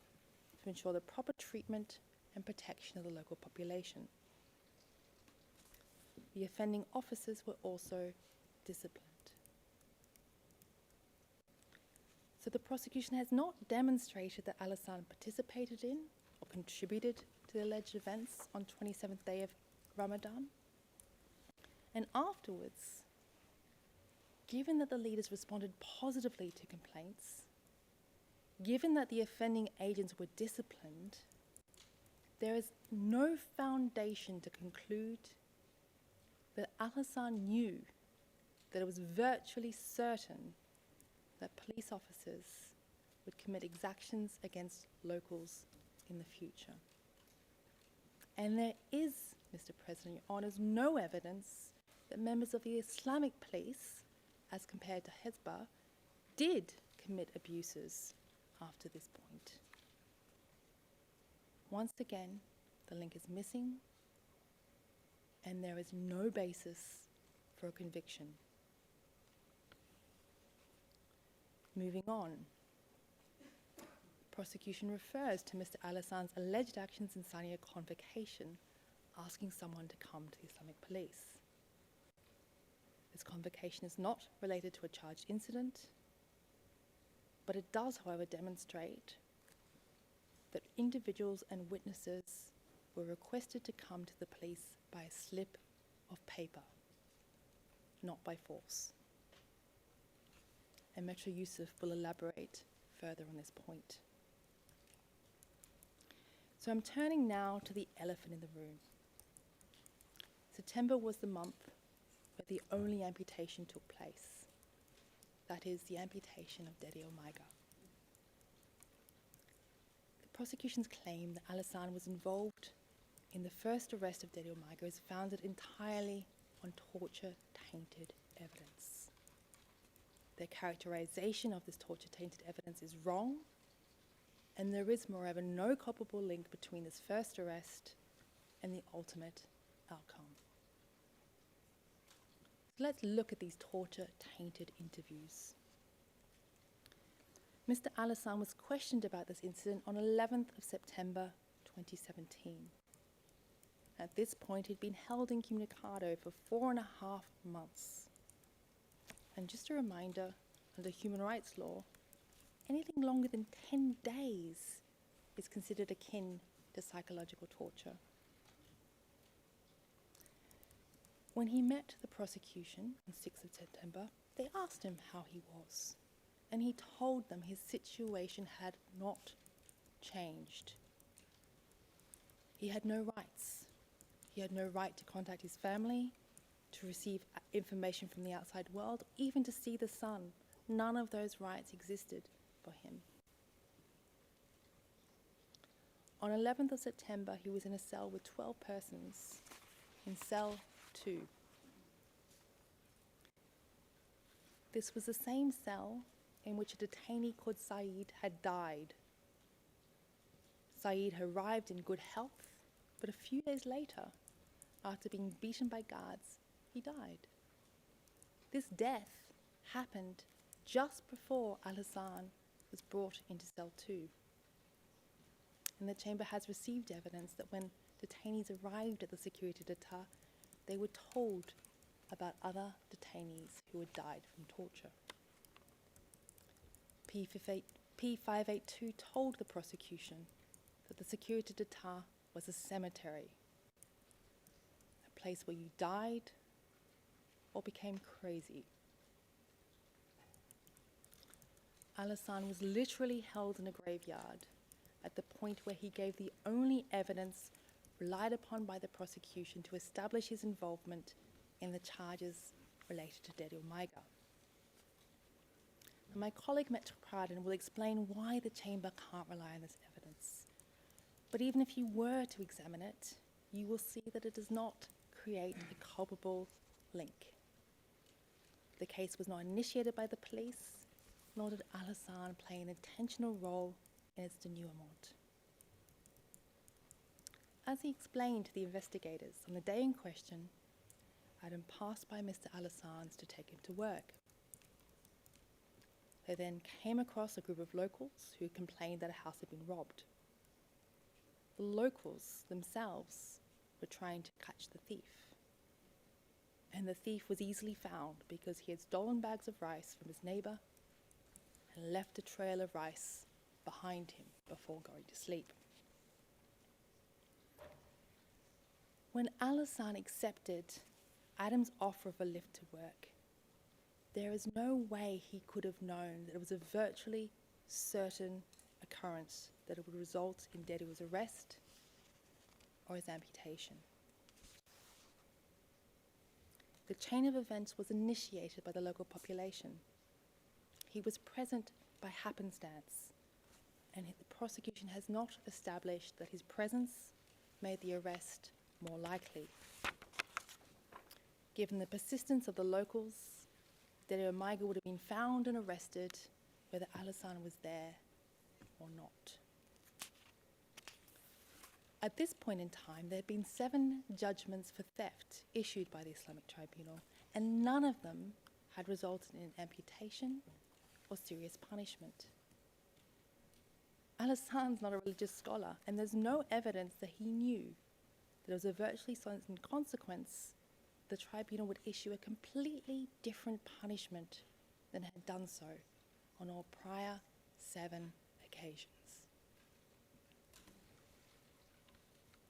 to ensure the proper treatment and protection of the local population. The offending officers were also disciplined. So the prosecution has not demonstrated that Hassan participated in or contributed to the alleged events on 27th day of Ramadan. And afterwards, given that the leaders responded positively to complaints, given that the offending agents were disciplined, there is no foundation to conclude that Hassan knew that it was virtually certain that police officers would commit exactions against locals in the future. And there is, Mr. President, Your Honours, no evidence that members of the Islamic police, as compared to Hezbollah, did commit abuses after this point. Once again, the link is missing, and there is no basis for a conviction. Moving on. Prosecution refers to Mr. Hassan's alleged actions in signing a convocation, asking someone to come to the Islamic police. This convocation is not related to a charged incident, but it does, however, demonstrate that individuals and witnesses were requested to come to the police by a slip of paper, not by force. And Metro Yusuf will elaborate further on this point. So I'm turning now to the elephant in the room. September was the month where the only amputation took place. That is the amputation of Dedi Omaiga. The prosecution's claim that Hassan was involved in the first arrest of Dedi Omaiga is founded entirely on torture-tainted evidence. Their characterization of this torture-tainted evidence is wrong, and there is, moreover, no culpable link between this first arrest and the ultimate outcome. So let's look at these torture-tainted interviews. Mr. Hassan was questioned about this incident on 11th of September 2017. At this point, he'd been held incommunicado for 4.5 months. And just a reminder, under human rights law, anything longer than 10 days is considered akin to psychological torture. When he met the prosecution on 6th of September, they asked him how he was, and he told them his situation had not changed. He had no rights. He had no right to contact his family, to receive information from the outside world, even to see the sun. None of those rights existed for him. On 11th of September, he was in a cell with 12 persons, in cell 2. This was the same cell in which a detainee called Saeed had died. Saeed arrived in good health, but a few days later, after being beaten by guards, he died. This death happened just before Al-Hassan was brought into cell 2. And the chamber has received evidence that when detainees arrived at the security deta, they were told about other detainees who had died from torture. P582 told the prosecution that the security deta was a cemetery, a place where you died or became crazy. Al-Hassan was literally held in a graveyard at the point where he gave the only evidence relied upon by the prosecution to establish his involvement in the charges related to Dedi Omaiga. And my colleague Met Pradhan will explain why the chamber can't rely on this evidence. But even if you were to examine it, you will see that it does not create a culpable link. The case was not initiated by the police, nor did Al-Hassan play an intentional role in its denouement. As he explained to the investigators on the day in question, Adam passed by Mr. Al-Hassan's to take him to work. They then came across a group of locals who complained that a house had been robbed. The locals themselves were trying to catch the thief. And the thief was easily found because he had stolen bags of rice from his neighbor and left a trail of rice behind him before going to sleep. When Al-Hassan accepted Adam's offer of a lift to work, there is no way he could have known that it was a virtually certain occurrence that it would result in Dedi's arrest or his amputation. The chain of events was initiated by the local population. He was present by happenstance, and the prosecution has not established that his presence made the arrest more likely. Given the persistence of the locals, Dedi Omaiga would have been found and arrested whether Al-Hassan was there or not. At this point in time, there had been 7 judgments for theft issued by the Islamic Tribunal, and none of them had resulted in amputation or serious punishment. Al-Hassan's not a religious scholar, and there's no evidence that he knew that it was a virtually certain consequence the tribunal would issue a completely different punishment than had done so on all prior 7 occasions.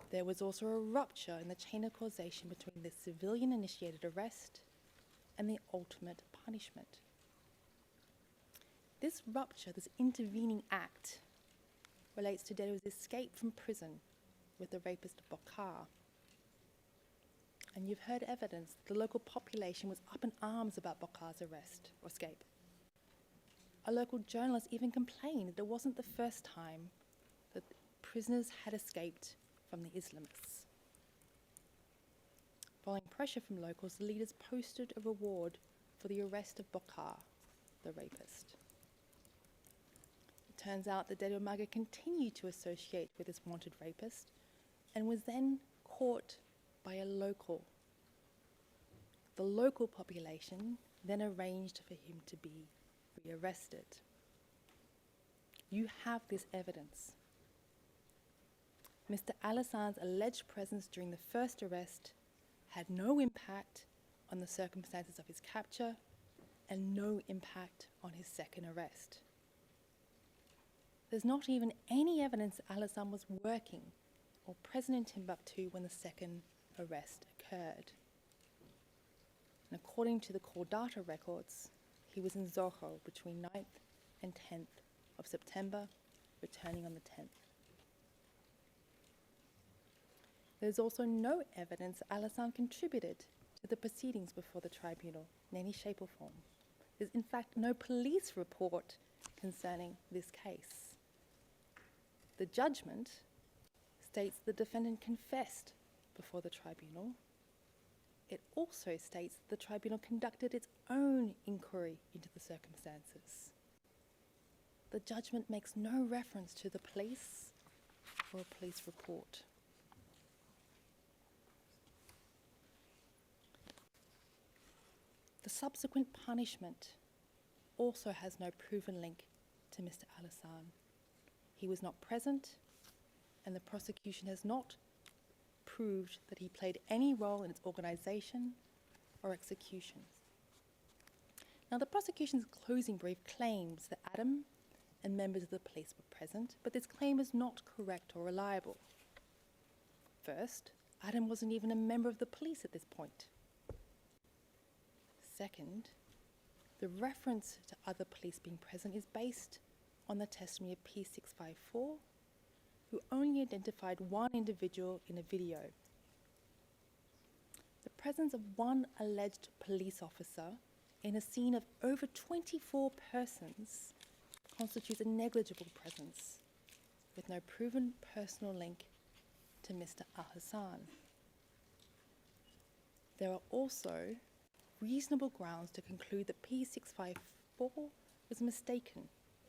There was also a rupture in the chain of causation between the civilian-initiated arrest and the ultimate punishment. This rupture, this intervening act, relates to Dedi's escape from prison with the rapist Bokar. And you've heard evidence that the local population was up in arms about Bokar's arrest or escape. A local journalist even complained that it wasn't the first time that prisoners had escaped from the Islamists. Following pressure from locals, the leaders posted a reward for the arrest of Bokar, the rapist. It turns out that Dedi Omaiga continued to associate with this wanted rapist and was then caught by a local. The local population then arranged for him to be rearrested. You have this evidence. Mr. Al-Hassan's alleged presence during the first arrest had no impact on the circumstances of his capture and no impact on his second arrest. There's not even any evidence that Al-Hassan was working or present in Timbuktu when the second arrest occurred. And according to the court data records, he was in Zoho between 9th and 10th of September, returning on the 10th. There's also no evidence Al-Hassan contributed to the proceedings before the tribunal in any shape or form. There's in fact no police report concerning this case. The judgment states the defendant confessed before the tribunal. It also states that the tribunal conducted its own inquiry into the circumstances. The judgment makes no reference to the police or a police report. The subsequent punishment also has no proven link to Mr. Al-Hassan. He was not present, and the prosecution has not proved that he played any role in its organisation or execution. Now, the prosecution's closing brief claims that Adam and members of the police were present, but this claim is not correct or reliable. First, Adam wasn't even a member of the police at this point. Second, the reference to other police being present is based on the testimony of P654, who only identified one individual in a video. The presence of one alleged police officer in a scene of over 24 persons constitutes a negligible presence, with no proven personal link to Mr. Al-Hassan. There are also reasonable grounds to conclude that P654 was mistaken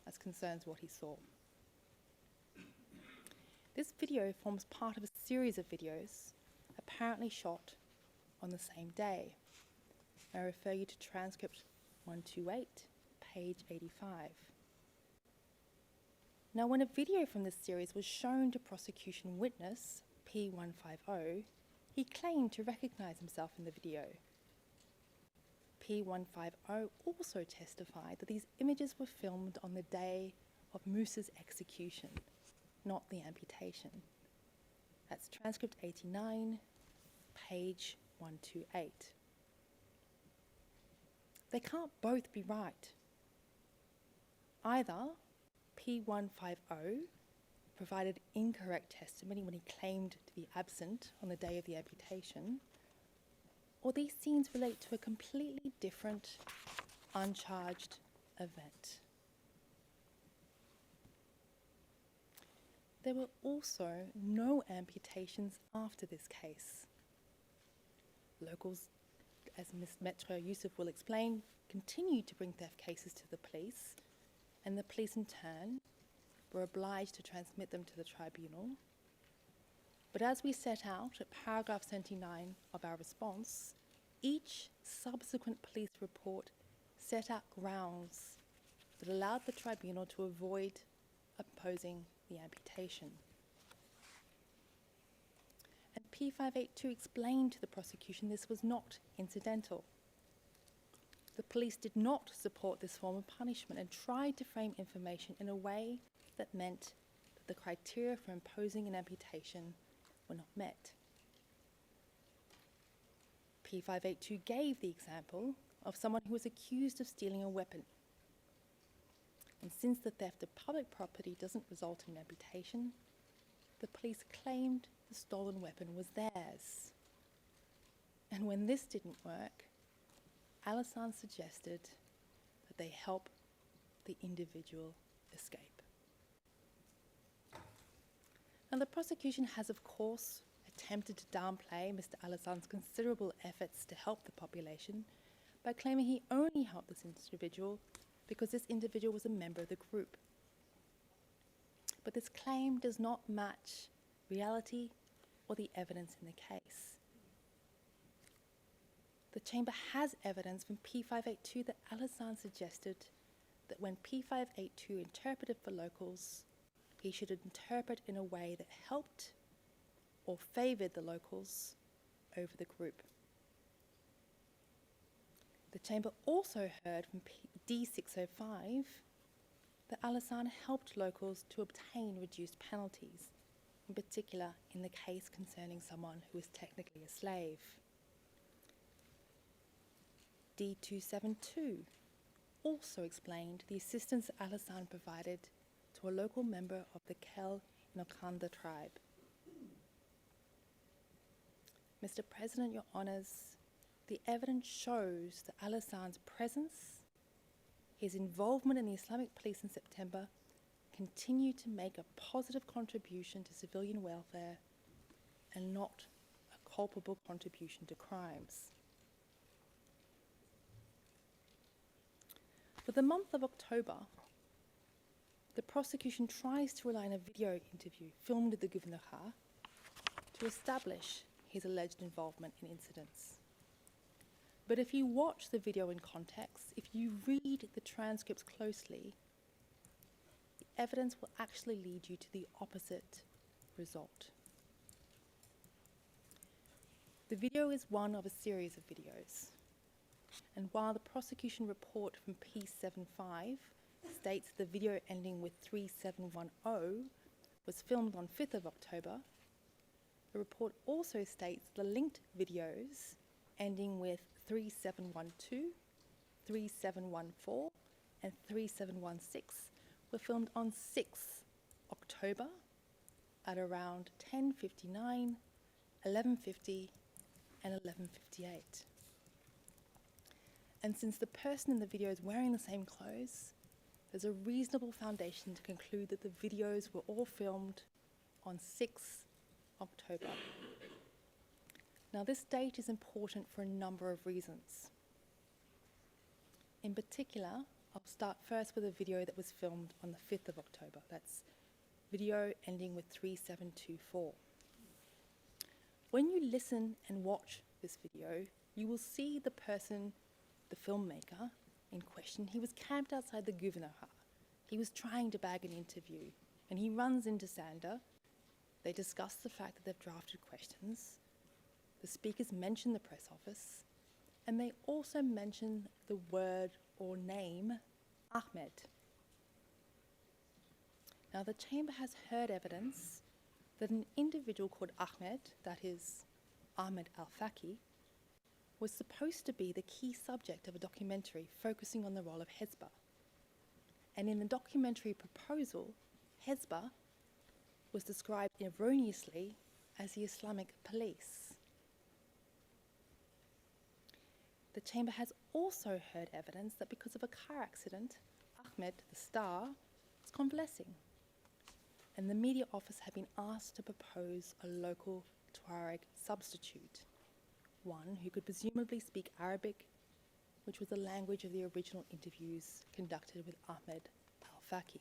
as concerns what he saw. This video forms part of a series of videos apparently shot on the same day. I refer you to transcript 128, page 85. Now, when a video from this series was shown to prosecution witness P150, he claimed to recognize himself in the video. P150 also testified that these images were filmed on the day of Musa's execution, not the amputation. That's transcript 89, page 128. They can't both be right. Either P150 provided incorrect testimony when he claimed to be absent on the day of the amputation, or these scenes relate to a completely different, uncharged event. There were also no amputations after this case. Locals, as Ms. Maître Youssef will explain, continued to bring theft cases to the police, and the police in turn were obliged to transmit them to the tribunal. But as we set out at paragraph 79 of our response, each subsequent police report set out grounds that allowed the tribunal to avoid opposing the amputation. And P582 explained to the prosecution this was not incidental. The police did not support this form of punishment and tried to frame information in a way that meant that the criteria for imposing an amputation were not met. P582 gave the example of someone who was accused of stealing a weapon. And since the theft of public property doesn't result in amputation, the police claimed the stolen weapon was theirs. And when this didn't work, Al-Hassan suggested that they help the individual escape. Now, the prosecution has, of course, attempted to downplay Mr. Al-Hassan's considerable efforts to help the population by claiming he only helped this individual because this individual was a member of the group. But this claim does not match reality or the evidence in the case. The Chamber has evidence from P582 that Al-Hassan suggested that when P582 interpreted for locals, he should interpret in a way that helped or favoured the locals over the group. The Chamber also heard from D605 that Al-Hassan helped locals to obtain reduced penalties, in particular in the case concerning someone who is technically a slave. D272 also explained the assistance Al-Hassan provided to a local member of the Kel Inokanda tribe. Mr. President, Your Honours, the evidence shows that Al-Hassan's presence, his involvement in the Islamic police in September, continue to make a positive contribution to civilian welfare and not a culpable contribution to crimes. For the month of October, the prosecution tries to rely on a video interview filmed at the Gouverneur to establish his alleged involvement in incidents. But if you watch the video in context, if you read the transcripts closely, the evidence will actually lead you to the opposite result. The video is one of a series of videos. And while the prosecution report from P75 states the video ending with 3710 was filmed on 5th of October, the report also states the linked videos ending with 3712, 3714 and 3716 were filmed on 6th October at around 10:59, 11:50 and 11:58. And since the person in the video is wearing the same clothes, there's a reasonable foundation to conclude that the videos were all filmed on 6th October. Now, this date is important for a number of reasons. In particular, I'll start first with a video that was filmed on the 5th of October. That's video ending with 3724. When you listen and watch this video, you will see the person, the filmmaker in question. He was camped outside the Gouverneur. He was trying to bag an interview, and he runs into Sander. They discuss the fact that they've drafted questions. The speakers mention the press office, and they also mention the word or name Ahmed. Now, the chamber has heard evidence that an individual called Ahmed, that is Ahmed Al-Faki, was supposed to be the key subject of a documentary focusing on the role of Hezbollah. And in the documentary proposal, Hezbollah was described erroneously as the Islamic police. The chamber has also heard evidence that because of a car accident, Ahmed, the star, was convalescing. And the media office had been asked to propose a local Tuareg substitute, one who could presumably speak Arabic, which was the language of the original interviews conducted with Ahmed Al-Faki.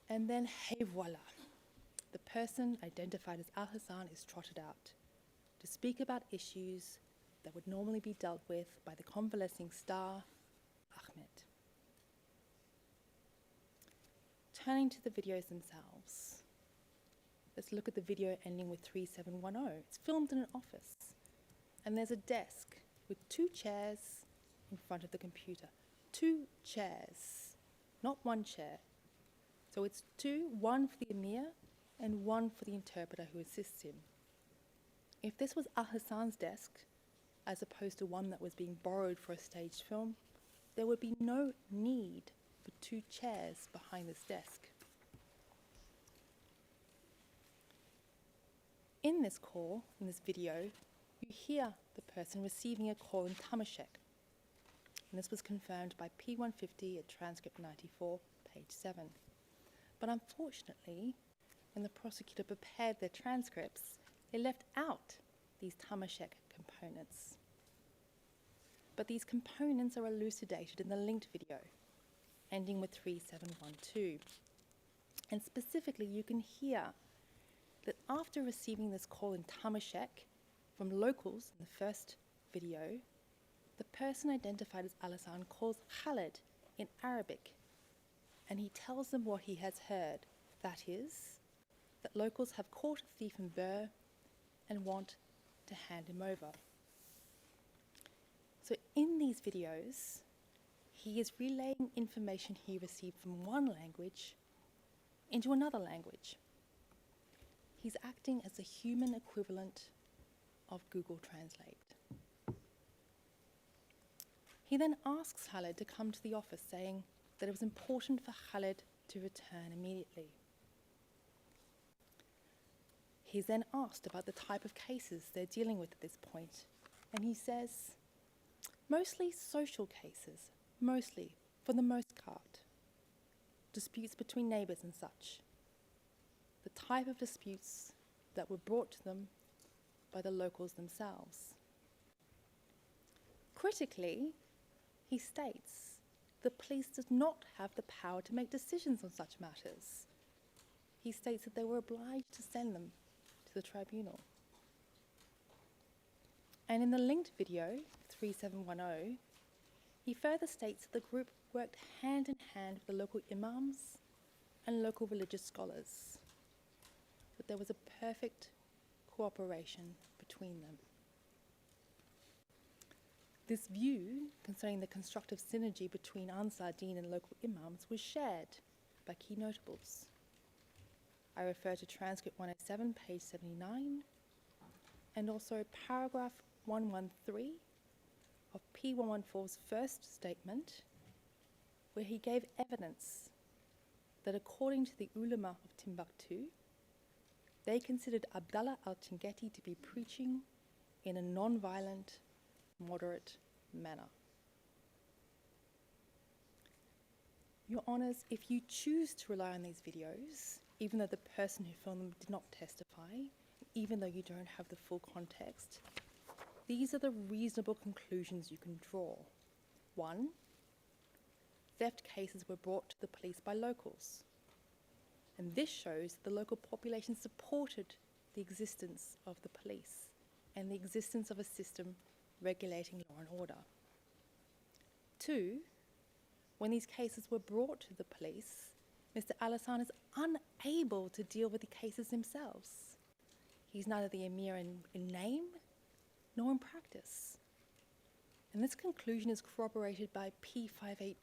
And then, hey voila, the person identified as Al-Hassan is trotted out to speak about issues that would normally be dealt with by the convalescing star, Ahmed. Turning to the videos themselves, let's look at the video ending with 3710. It's filmed in an office, and there's a desk with 2 chairs in front of the computer. 2 chairs, not 1 chair. So it's 2, one for the emir and one for the interpreter who assists him. If this was Al-Hassan's desk, as opposed to one that was being borrowed for a staged film, there would be no need for 2 chairs behind this desk. In this call, in this video, you hear the person receiving a call in Tamashek. And this was confirmed by P150 at transcript 94, page 7. But unfortunately, when the prosecutor prepared their transcripts, they left out these Tamashek components. But these components are elucidated in the linked video, ending with 3712. And specifically, you can hear that after receiving this call in Tamashek from locals in the first video, the person identified as Al-Hassan calls Khaled in Arabic, and he tells them what he has heard. That is, that locals have caught a thief in Bur and want to hand him over. So in these videos, he is relaying information he received from one language into another language. He's acting as the human equivalent of Google Translate. He then asks Khaled to come to the office, saying that it was important for Khaled to return immediately. He's then asked about the type of cases they're dealing with at this point, and he says, mostly social cases, mostly, for the most part. Disputes between neighbours and such. The type of disputes that were brought to them by the locals themselves. Critically, he states the police does not have the power to make decisions on such matters. He states that they were obliged to send them to the tribunal. And in the linked video, 3710, he further states that the group worked hand in hand with the local imams and local religious scholars, that there was a perfect cooperation between them. This view concerning the constructive synergy between Ansar Deen and local imams was shared by key notables. I refer to transcript 107, page 79, and also paragraph 113 of P114's first statement, where he gave evidence that according to the ulama of Timbuktu, they considered Abdallah al-Chinguetti to be preaching in a non-violent, moderate manner. Your Honours, if you choose to rely on these videos, even though the person who filmed them did not testify, even though you don't have the full context, these are the reasonable conclusions you can draw. 1, theft cases were brought to the police by locals. And this shows that the local population supported the existence of the police and the existence of a system regulating law and order. 2, when these cases were brought to the police, Mr. Al-Hassan is unable to deal with the cases themselves. He's neither the emir in name nor in practice. And this conclusion is corroborated by P582,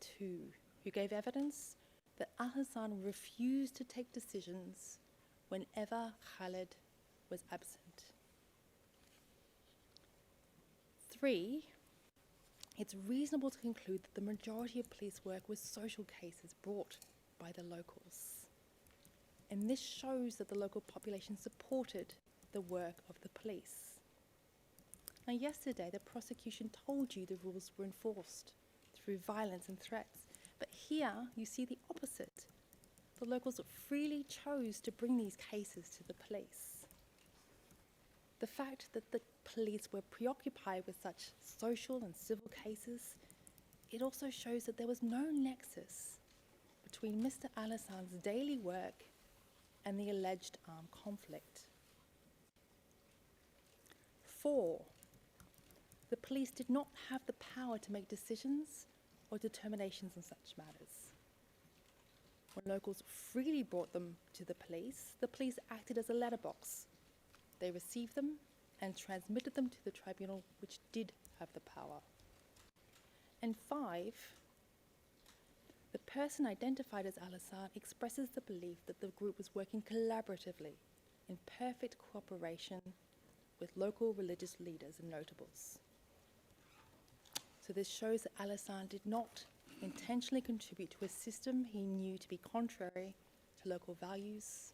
who gave evidence that Al-Hassan refused to take decisions whenever Khaled was absent. 3, it's reasonable to conclude that the majority of police work was social cases brought by the locals. And this shows that the local population supported the work of the police. Now, yesterday, the prosecution told you the rules were enforced through violence and threats. But here, you see the opposite. The locals freely chose to bring these cases to the police. The fact that the police were preoccupied with such social and civil cases, it also shows that there was no nexus between Mr. Al-Hassan's daily work and the alleged armed conflict. 4, the police did not have the power to make decisions or determinations on such matters. When locals freely brought them to the police acted as a letterbox. They received them and transmitted them to the tribunal, which did have the power. And 5, the person identified as Al-Hassan expresses the belief that the group was working collaboratively in perfect cooperation with local religious leaders and notables. So this shows that Al-Hassan did not intentionally contribute to a system he knew to be contrary to local values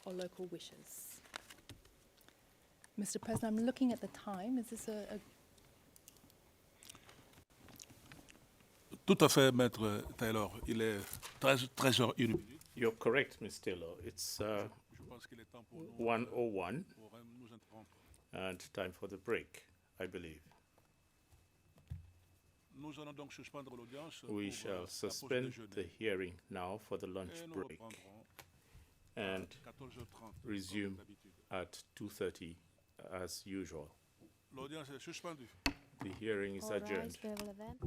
or local wishes. Mr. President, I'm looking at the time. Is this a Tout à fait, Maître Taylor. Il est 13h01. You're correct, Ms. Taylor. It's Je pense qu'il est temps pour nous, 1:01 pour nous interrompre. and time for the break, I believe. Nous allons donc suspendre l'audience We pour shall la pause suspend déjeuner. the hearing now for the lunch Et nous break reprendrons and à 14h30 resume comme d'habitude. at 2:30 as usual. L'audience est suspendue. The hearing is All rise, adjourned. we will event.